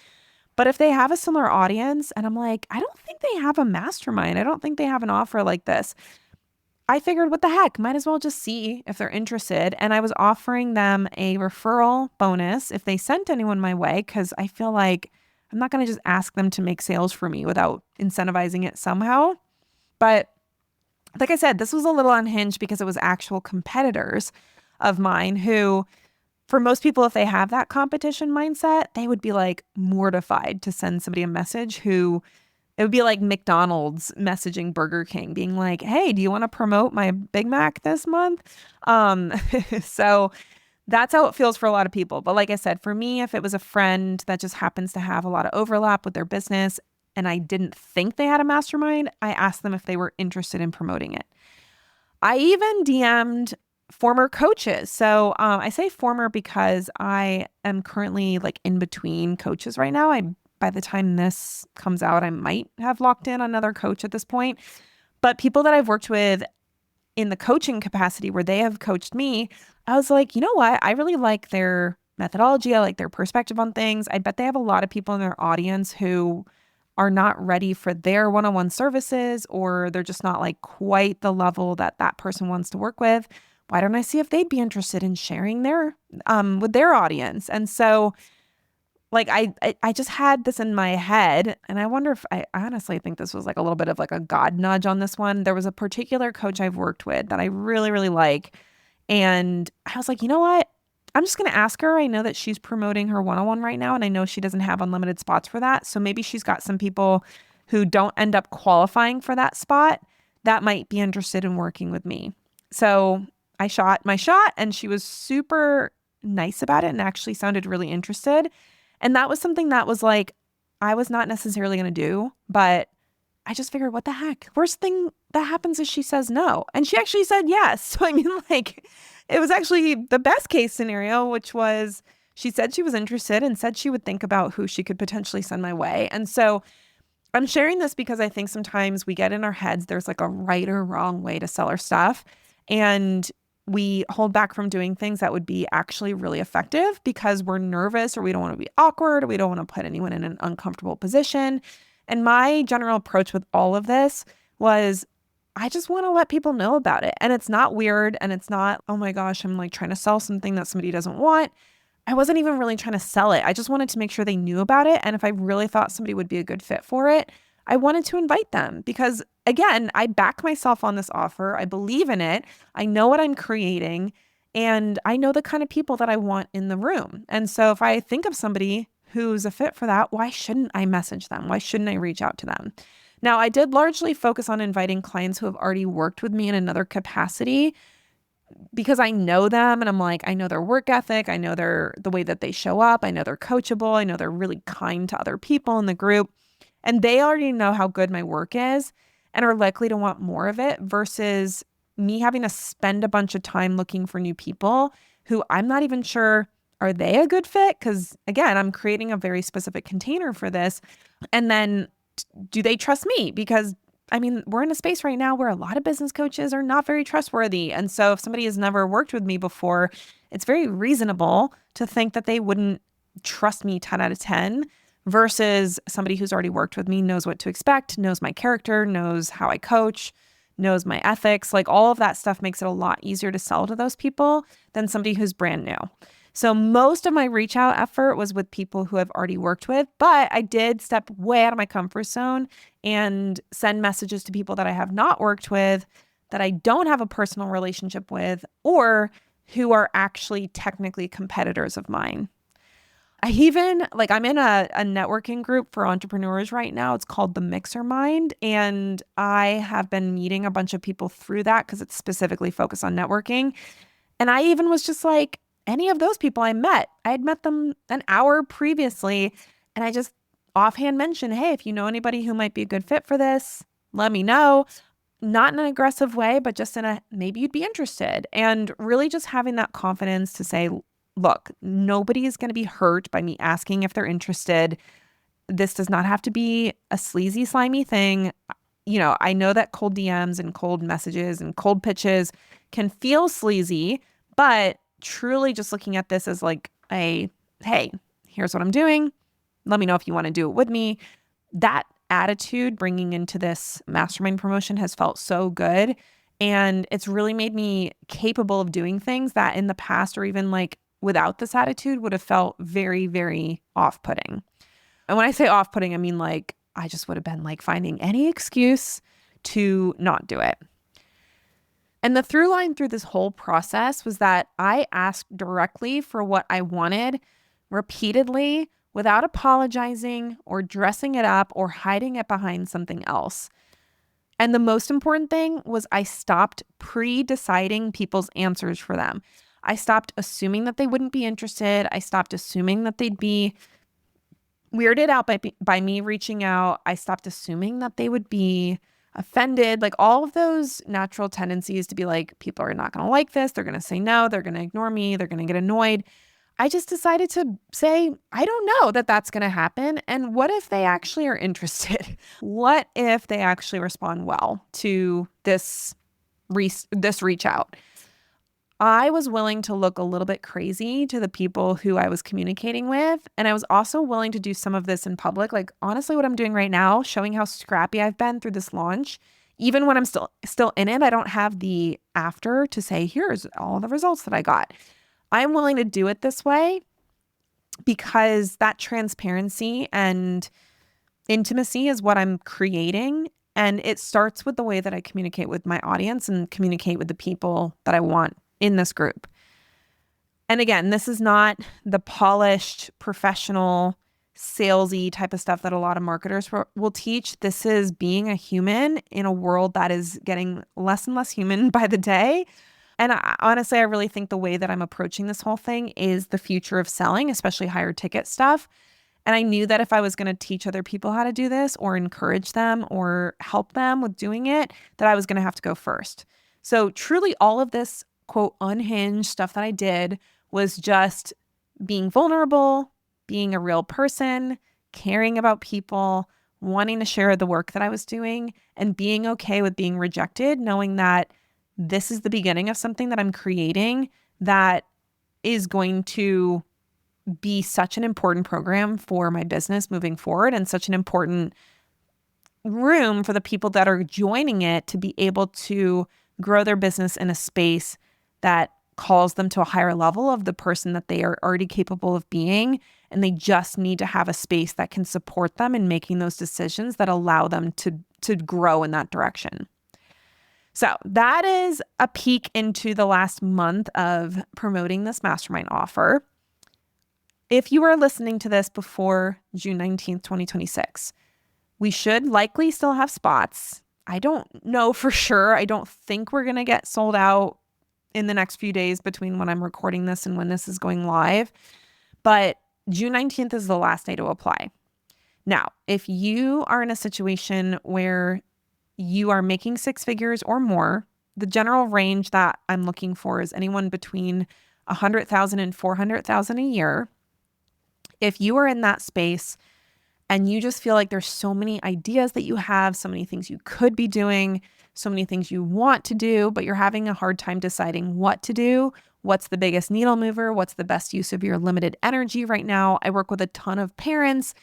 Speaker 1: But if they have a similar audience and I'm like, I don't think they have a mastermind. I don't think they have an offer like this. I figured, what the heck, might as well just see if they're interested. And I was offering them a referral bonus if they sent anyone my way, because I feel like I'm not going to just ask them to make sales for me without incentivizing it somehow. But like I said, this was a little unhinged because it was actual competitors of mine who, for most people, if they have that competition mindset, they would be like mortified to send somebody a message who it would be like McDonald's messaging Burger King being like, hey, do you want to promote my Big Mac this month? So that's how it feels for a lot of people. But like I said, for me, if it was a friend that just happens to have a lot of overlap with their business and I didn't think they had a mastermind, I asked them if they were interested in promoting it. I even DM'd former coaches. So I say former because I am currently like in between coaches right now. By the time this comes out, I might have locked in another coach at this point. But people that I've worked with in the coaching capacity where they have coached me, I was like, you know what? I really like their methodology. I like their perspective on things. I bet they have a lot of people in their audience who are not ready for their one-on-one services, or they're just not like quite the level that that person wants to work with. Why don't I see if they'd be interested in sharing their with their audience? And so like I just had this in my head, and I wonder if I honestly think this was like a little bit of like a God nudge on this one. There was a particular coach I've worked with that I really, really like. And I was like, you know what? I'm just going to ask her. I know that she's promoting her one-on-one right now, and I know she doesn't have unlimited spots for that. So maybe she's got some people who don't end up qualifying for that spot that might be interested in working with me. So I shot my shot, and she was super nice about it and actually sounded really interested. And that was something that was like, I was not necessarily going to do, but I just figured, what the heck? Worst thing that happens is she says no. And she actually said yes. So I mean, like, it was actually the best case scenario, which was she said she was interested and said she would think about who she could potentially send my way. And so I'm sharing this because I think sometimes we get in our heads, there's like a right or wrong way to sell our stuff. And we hold back from doing things that would be actually really effective because we're nervous, or we don't want to be awkward, or we don't want to put anyone in an uncomfortable position. And my general approach with all of this was, I just want to let people know about it. And it's not weird. And it's not, oh my gosh, I'm like trying to sell something that somebody doesn't want. I wasn't even really trying to sell it. I just wanted to make sure they knew about it. And if I really thought somebody would be a good fit for it, I wanted to invite them because, again, I back myself on this offer. I believe in it. I know what I'm creating, and I know the kind of people that I want in the room. And so if I think of somebody who's a fit for that, why shouldn't I message them? Why shouldn't I reach out to them? Now, I did largely focus on inviting clients who have already worked with me in another capacity because I know them, and I'm like, I know their work ethic. I know the way that they show up. I know they're coachable. I know they're really kind to other people in the group. And they already know how good my work is and are likely to want more of it versus me having to spend a bunch of time looking for new people who I'm not even sure, are they a good fit? Because again, I'm creating a very specific container for this. And then do they trust me? Because I mean, we're in a space right now where a lot of business coaches are not very trustworthy. And so if somebody has never worked with me before, it's very reasonable to think that they wouldn't trust me 10 out of 10. Versus somebody who's already worked with me, knows what to expect, knows my character, knows how I coach, knows my ethics. Like all of that stuff makes it a lot easier to sell to those people than somebody who's brand new. So most of my reach out effort was with people who I've already worked with, but I did step way out of my comfort zone and send messages to people that I have not worked with, that I don't have a personal relationship with, or who are actually technically competitors of mine. I'm in a networking group for entrepreneurs right now. It's called the Mastermind. And I have been meeting a bunch of people through that because it's specifically focused on networking. And I even was just like, any of those people I had met them an hour previously. And I just offhand mentioned, hey, if you know anybody who might be a good fit for this, let me know. Not in an aggressive way, but just in a, maybe you'd be interested. And really just having that confidence to say, look, nobody is going to be hurt by me asking if they're interested. This does not have to be a sleazy, slimy thing. I know that cold DMs and cold messages and cold pitches can feel sleazy, but truly just looking at this as like hey, here's what I'm doing. Let me know if you want to do it with me. That attitude bringing into this mastermind promotion has felt so good. And it's really made me capable of doing things that in the past or even like without this attitude would have felt very, very off-putting. And when I say off-putting, I mean like I just would have been like finding any excuse to not do it. And the through line through this whole process was that I asked directly for what I wanted repeatedly without apologizing or dressing it up or hiding it behind something else. And the most important thing was I stopped pre-deciding people's answers for them. I stopped assuming that they wouldn't be interested. I stopped assuming that they'd be weirded out by me reaching out. I stopped assuming that they would be offended, like all of those natural tendencies to be like, people are not going to like this. They're going to say no. They're going to ignore me. They're going to get annoyed. I just decided to say, I don't know that that's going to happen. And what if they actually are interested? What if they actually respond well to this reach out? I was willing to look a little bit crazy to the people who I was communicating with. And I was also willing to do some of this in public. Like honestly, what I'm doing right now, showing how scrappy I've been through this launch. Even when I'm still in it, I don't have the after to say, here's all the results that I got. I'm willing to do it this way because that transparency and intimacy is what I'm creating. And it starts with the way that I communicate with my audience and communicate with the people that I want in this group. And again, this is not the polished, professional, salesy type of stuff that a lot of marketers will teach. This is being a human in a world that is getting less and less human by the day. And honestly, I really think the way that I'm approaching this whole thing is the future of selling, especially higher ticket stuff. And I knew that if I was going to teach other people how to do this or encourage them or help them with doing it, that I was going to have to go first. So truly all of this, quote, unhinged stuff that I did was just being vulnerable, being a real person, caring about people, wanting to share the work that I was doing, and being okay with being rejected, knowing that this is the beginning of something that I'm creating that is going to be such an important program for my business moving forward and such an important room for the people that are joining it to be able to grow their business in a space that calls them to a higher level of the person that they are already capable of being. And they just need to have a space that can support them in making those decisions that allow them to grow in that direction. So that is a peek into the last month of promoting this mastermind offer. If you are listening to this before June 19th, 2026, we should likely still have spots. I don't know for sure. I don't think we're going to get sold out in the next few days between when I'm recording this and when this is going live. But June 19th is the last day to apply. Now, if you are in a situation where you are making six figures or more, the general range that I'm looking for is anyone between $100,000 and $400,000 a year. If you are in that space and you just feel like there's so many ideas that you have, so many things you could be doing, so many things you want to do, but you're having a hard time deciding what to do, what's the biggest needle mover, what's the best use of your limited energy right now. I work with a ton of parents,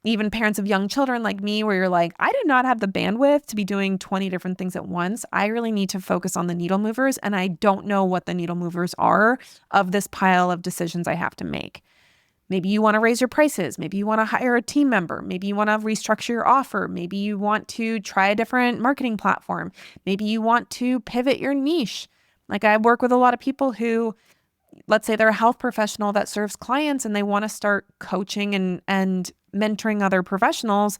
Speaker 1: even parents of young children like me, where you're like, I do not have the bandwidth to be doing 20 different things at once. I really need to focus on the needle movers, and I don't know what the needle movers are of this pile of decisions I have to make. Maybe you want to raise your prices. Maybe you want to hire a team member. Maybe you want to restructure your offer. Maybe you want to try a different marketing platform. Maybe you want to pivot your niche. Like I work with a lot of people who, let's say they're a health professional that serves clients and they want to start coaching and mentoring other professionals,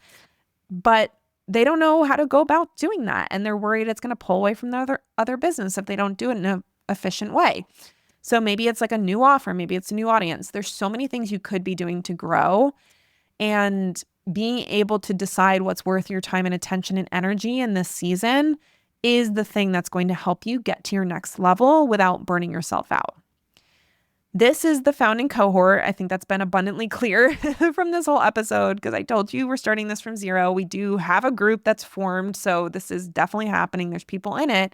Speaker 1: but they don't know how to go about doing that. And they're worried it's going to pull away from their other business if they don't do it in an efficient way. So maybe it's like a new offer, maybe it's a new audience. There's so many things you could be doing to grow, and being able to decide what's worth your time and attention and energy in this season is the thing that's going to help you get to your next level without burning yourself out. This is the founding cohort. I think that's been abundantly clear from this whole episode because I told you we're starting this from zero. We do have a group that's formed, so this is definitely happening. There's people in it.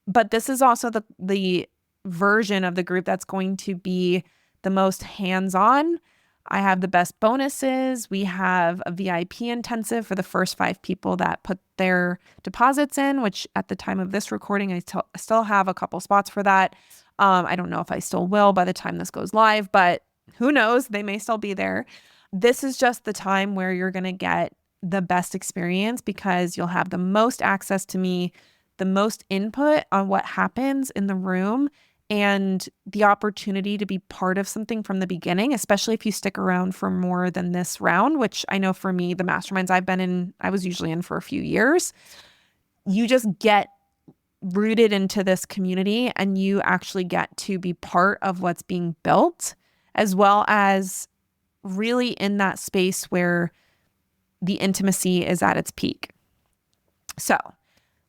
Speaker 1: But this is also the version of the group that's going to be the most hands-on. I have the best bonuses. We have a VIP intensive for the first 5 people that put their deposits in, which at the time of this recording, I still have a couple spots for that. I don't know if I still will by the time this goes live, but who knows? They may still be there. This is just the time where you're going to get the best experience because you'll have the most access to me, the most input on what happens in the room, and the opportunity to be part of something from the beginning, especially if you stick around for more than this round, which I know for me, the masterminds I've been in, I was usually in for a few years. You just get rooted into this community and you actually get to be part of what's being built, as well as really in that space where the intimacy is at its peak. So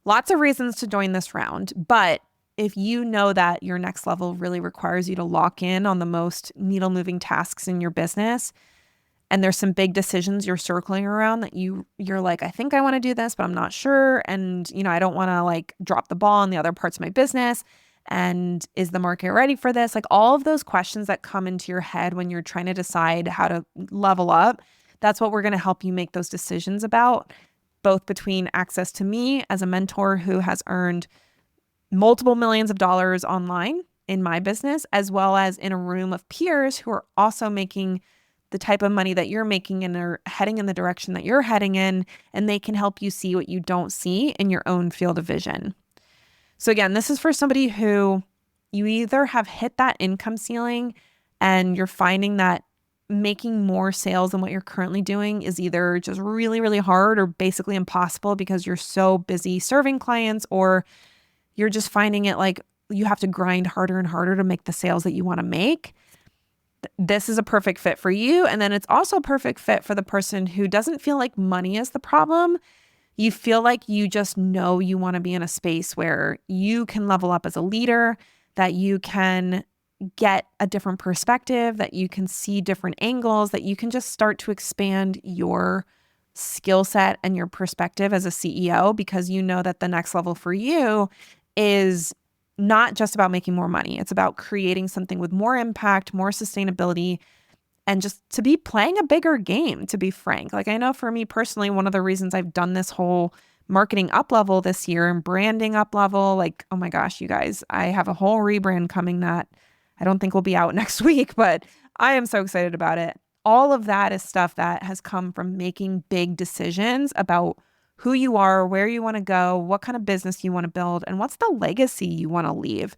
Speaker 1: lots of reasons to join this round, but if you know that your next level really requires you to lock in on the most needle moving tasks in your business, and there's some big decisions you're circling around that you're like, I think I want to do this, but I'm not sure. And, I don't want to like drop the ball on the other parts of my business. And is the market ready for this? Like all of those questions that come into your head when you're trying to decide how to level up, that's what we're going to help you make those decisions about, both between access to me as a mentor who has earned multiple millions of dollars online in my business, as well as in a room of peers who are also making the type of money that you're making and are heading in the direction that you're heading in, and they can help you see what you don't see in your own field of vision. So again, this is for somebody who you either have hit that income ceiling and you're finding that making more sales than what you're currently doing is either just really, really hard or basically impossible because you're so busy serving clients, or you're just finding it like you have to grind harder and harder to make the sales that you want to make. This is a perfect fit for you. And then it's also a perfect fit for the person who doesn't feel like money is the problem. You feel like you just know you want to be in a space where you can level up as a leader, that you can get a different perspective, that you can see different angles, that you can just start to expand your skill set and your perspective as a CEO, because you know that the next level for you is not just about making more money. It's about creating something with more impact, more sustainability, and just to be playing a bigger game, to be frank. Like I know for me personally, one of the reasons I've done this whole marketing up level this year and branding up level, like, oh my gosh, you guys, I have a whole rebrand coming that I don't think will be out next week, but I am so excited about it. All of that is stuff that has come from making big decisions about who you are, where you want to go, what kind of business you want to build, and what's the legacy you want to leave.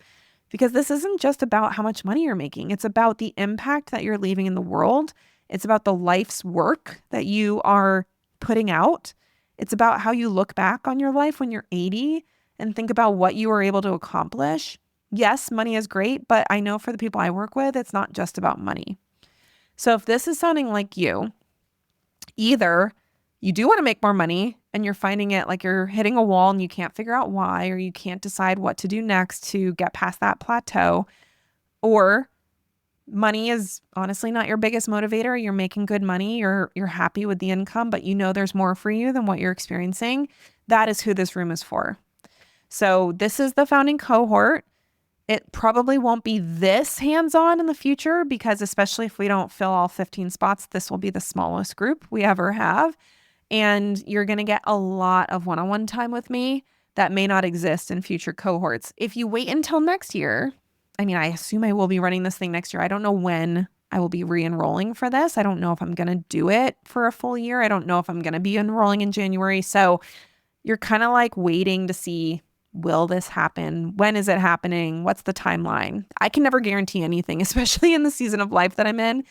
Speaker 1: Because this isn't just about how much money you're making. It's about the impact that you're leaving in the world. It's about the life's work that you are putting out. It's about how you look back on your life when you're 80 and think about what you were able to accomplish. Yes, money is great, but I know for the people I work with, it's not just about money. So if this is sounding like you, either you do want to make more money and you're finding it like you're hitting a wall and you can't figure out why, or you can't decide what to do next to get past that plateau, or money is honestly not your biggest motivator. You're making good money. You're happy with the income, but you know there's more for you than what you're experiencing. That is who this room is for. So this is the founding cohort. It probably won't be this hands-on in the future because especially if we don't fill all 15 spots, this will be the smallest group we ever have. And you're going to get a lot of one-on-one time with me that may not exist in future cohorts. If you wait until next year, I mean, I assume I will be running this thing next year. I don't know when I will be re-enrolling for this. I don't know if I'm going to do it for a full year. I don't know if I'm going to be enrolling in January. So you're kind of like waiting to see, will this happen? When is it happening? What's the timeline? I can never guarantee anything, especially in the season of life that I'm in.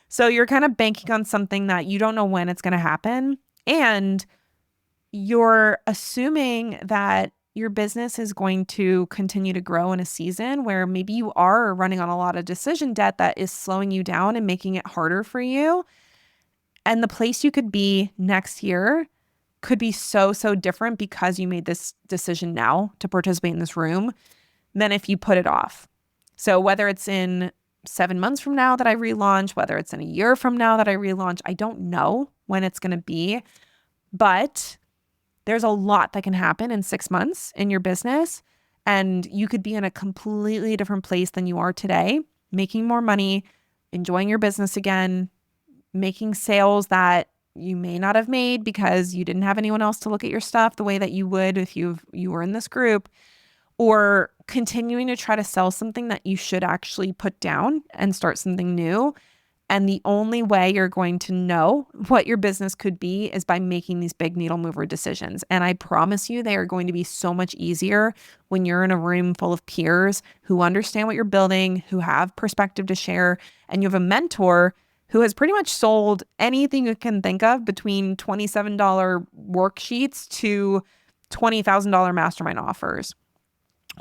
Speaker 1: So you're kind of banking on something that you don't know when it's going to happen. And you're assuming that your business is going to continue to grow in a season where maybe you are running on a lot of decision debt that is slowing you down and making it harder for you. And the place you could be next year could be so, so different because you made this decision now to participate in this room than if you put it off. So whether it's in 7 months from now that I relaunch, whether it's in a year from now that I relaunch. I don't know when it's going to be, but there's a lot that can happen in 6 months in your business. And you could be in a completely different place than you are today, making more money, enjoying your business again, making sales that you may not have made because you didn't have anyone else to look at your stuff the way that you would if you were in this group, or continuing to try to sell something that you should actually put down and start something new. And the only way you're going to know what your business could be is by making these big needle mover decisions. And I promise you, they are going to be so much easier when you're in a room full of peers who understand what you're building, who have perspective to share, and you have a mentor who has pretty much sold anything you can think of between $27 worksheets to $20,000 mastermind offers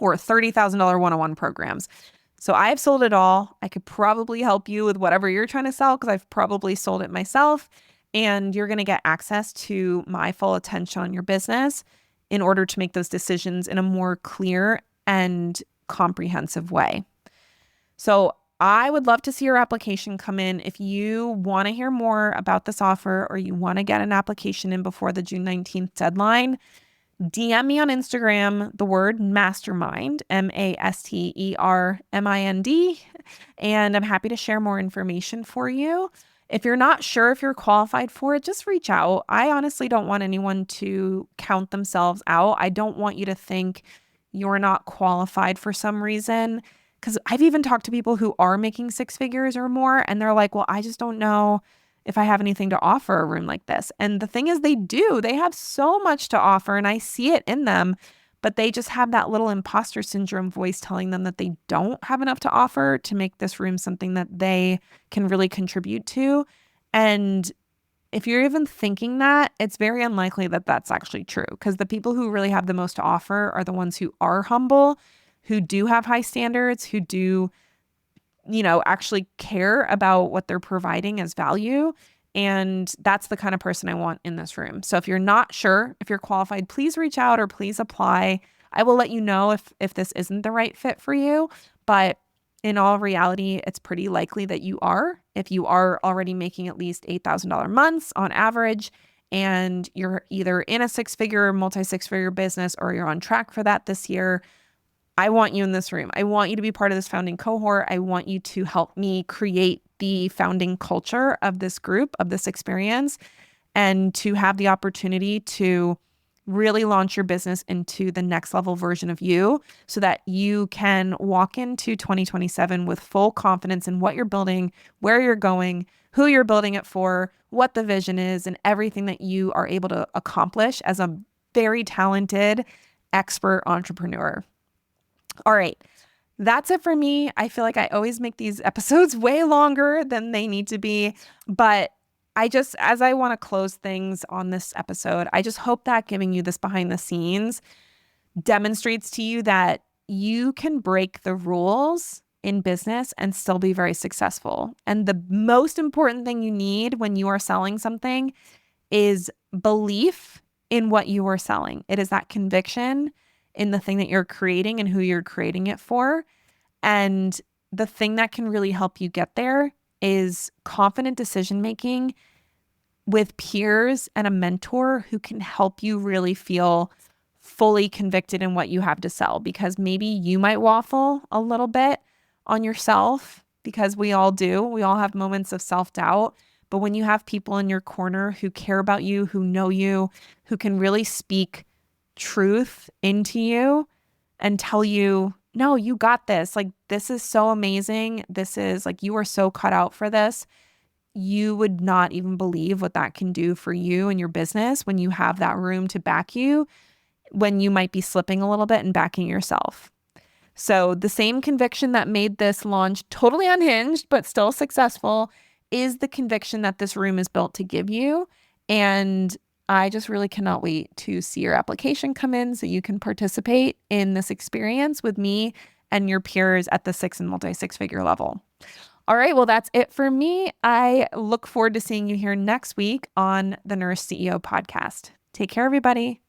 Speaker 1: or $30,000 one-on-one programs. So I've sold it all. I could probably help you with whatever you're trying to sell because I've probably sold it myself. And you're going to get access to my full attention on your business in order to make those decisions in a more clear and comprehensive way. So I would love to see your application come in. If you want to hear more about this offer or you want to get an application in before the June 19th deadline, DM me on Instagram, the word mastermind, Mastermind, and I'm happy to share more information for you. If you're not sure if you're qualified for it, just reach out. I honestly don't want anyone to count themselves out. I don't want you to think you're not qualified for some reason, because I've even talked to people who are making 6 figures or more, and they're like, well, I just don't know if I have anything to offer a room like this. And the thing is, they do. They have so much to offer, and I see it in them, but they just have that little imposter syndrome voice telling them that they don't have enough to offer to make this room something that they can really contribute to. And if you're even thinking that, it's very unlikely that that's actually true, because the people who really have the most to offer are the ones who are humble, who do have high standards, who do, actually care about what they're providing as value. And that's the kind of person I want in this room. So if you're not sure if you're qualified, please reach out or please apply. I will let you know if this isn't the right fit for you. But in all reality, it's pretty likely that you are, if you are already making at least $8,000 months on average, and you're either in a 6-figure, multi-6-figure business, or you're on track for that this year. I want you in this room. I want you to be part of this founding cohort. I want you to help me create the founding culture of this group, of this experience, and to have the opportunity to really launch your business into the next level version of you so that you can walk into 2027 with full confidence in what you're building, where you're going, who you're building it for, what the vision is, and everything that you are able to accomplish as a very talented, expert entrepreneur. All right. That's it for me. I feel like I always make these episodes way longer than they need to be, but as I want to close things on this episode, I just hope that giving you this behind the scenes demonstrates to you that you can break the rules in business and still be very successful. And the most important thing you need when you are selling something is belief in what you are selling. It is that conviction in the thing that you're creating and who you're creating it for. And the thing that can really help you get there is confident decision-making with peers and a mentor who can help you really feel fully convicted in what you have to sell. Because maybe you might waffle a little bit on yourself, because we all do. We all have moments of self-doubt. But when you have people in your corner who care about you, who know you, who can really speak truth into you and tell you, no, you got this. Like, this is so amazing. This is like, you are so cut out for this. You would not even believe what that can do for you and your business when you have that room to back you, when you might be slipping a little bit and backing yourself. So the same conviction that made this launch totally unhinged, but still successful, is the conviction that this room is built to give you. And I just really cannot wait to see your application come in so you can participate in this experience with me and your peers at the 6 and multi-6-figure level. All right, well, that's it for me. I look forward to seeing you here next week on the Nurse CEO podcast. Take care, everybody.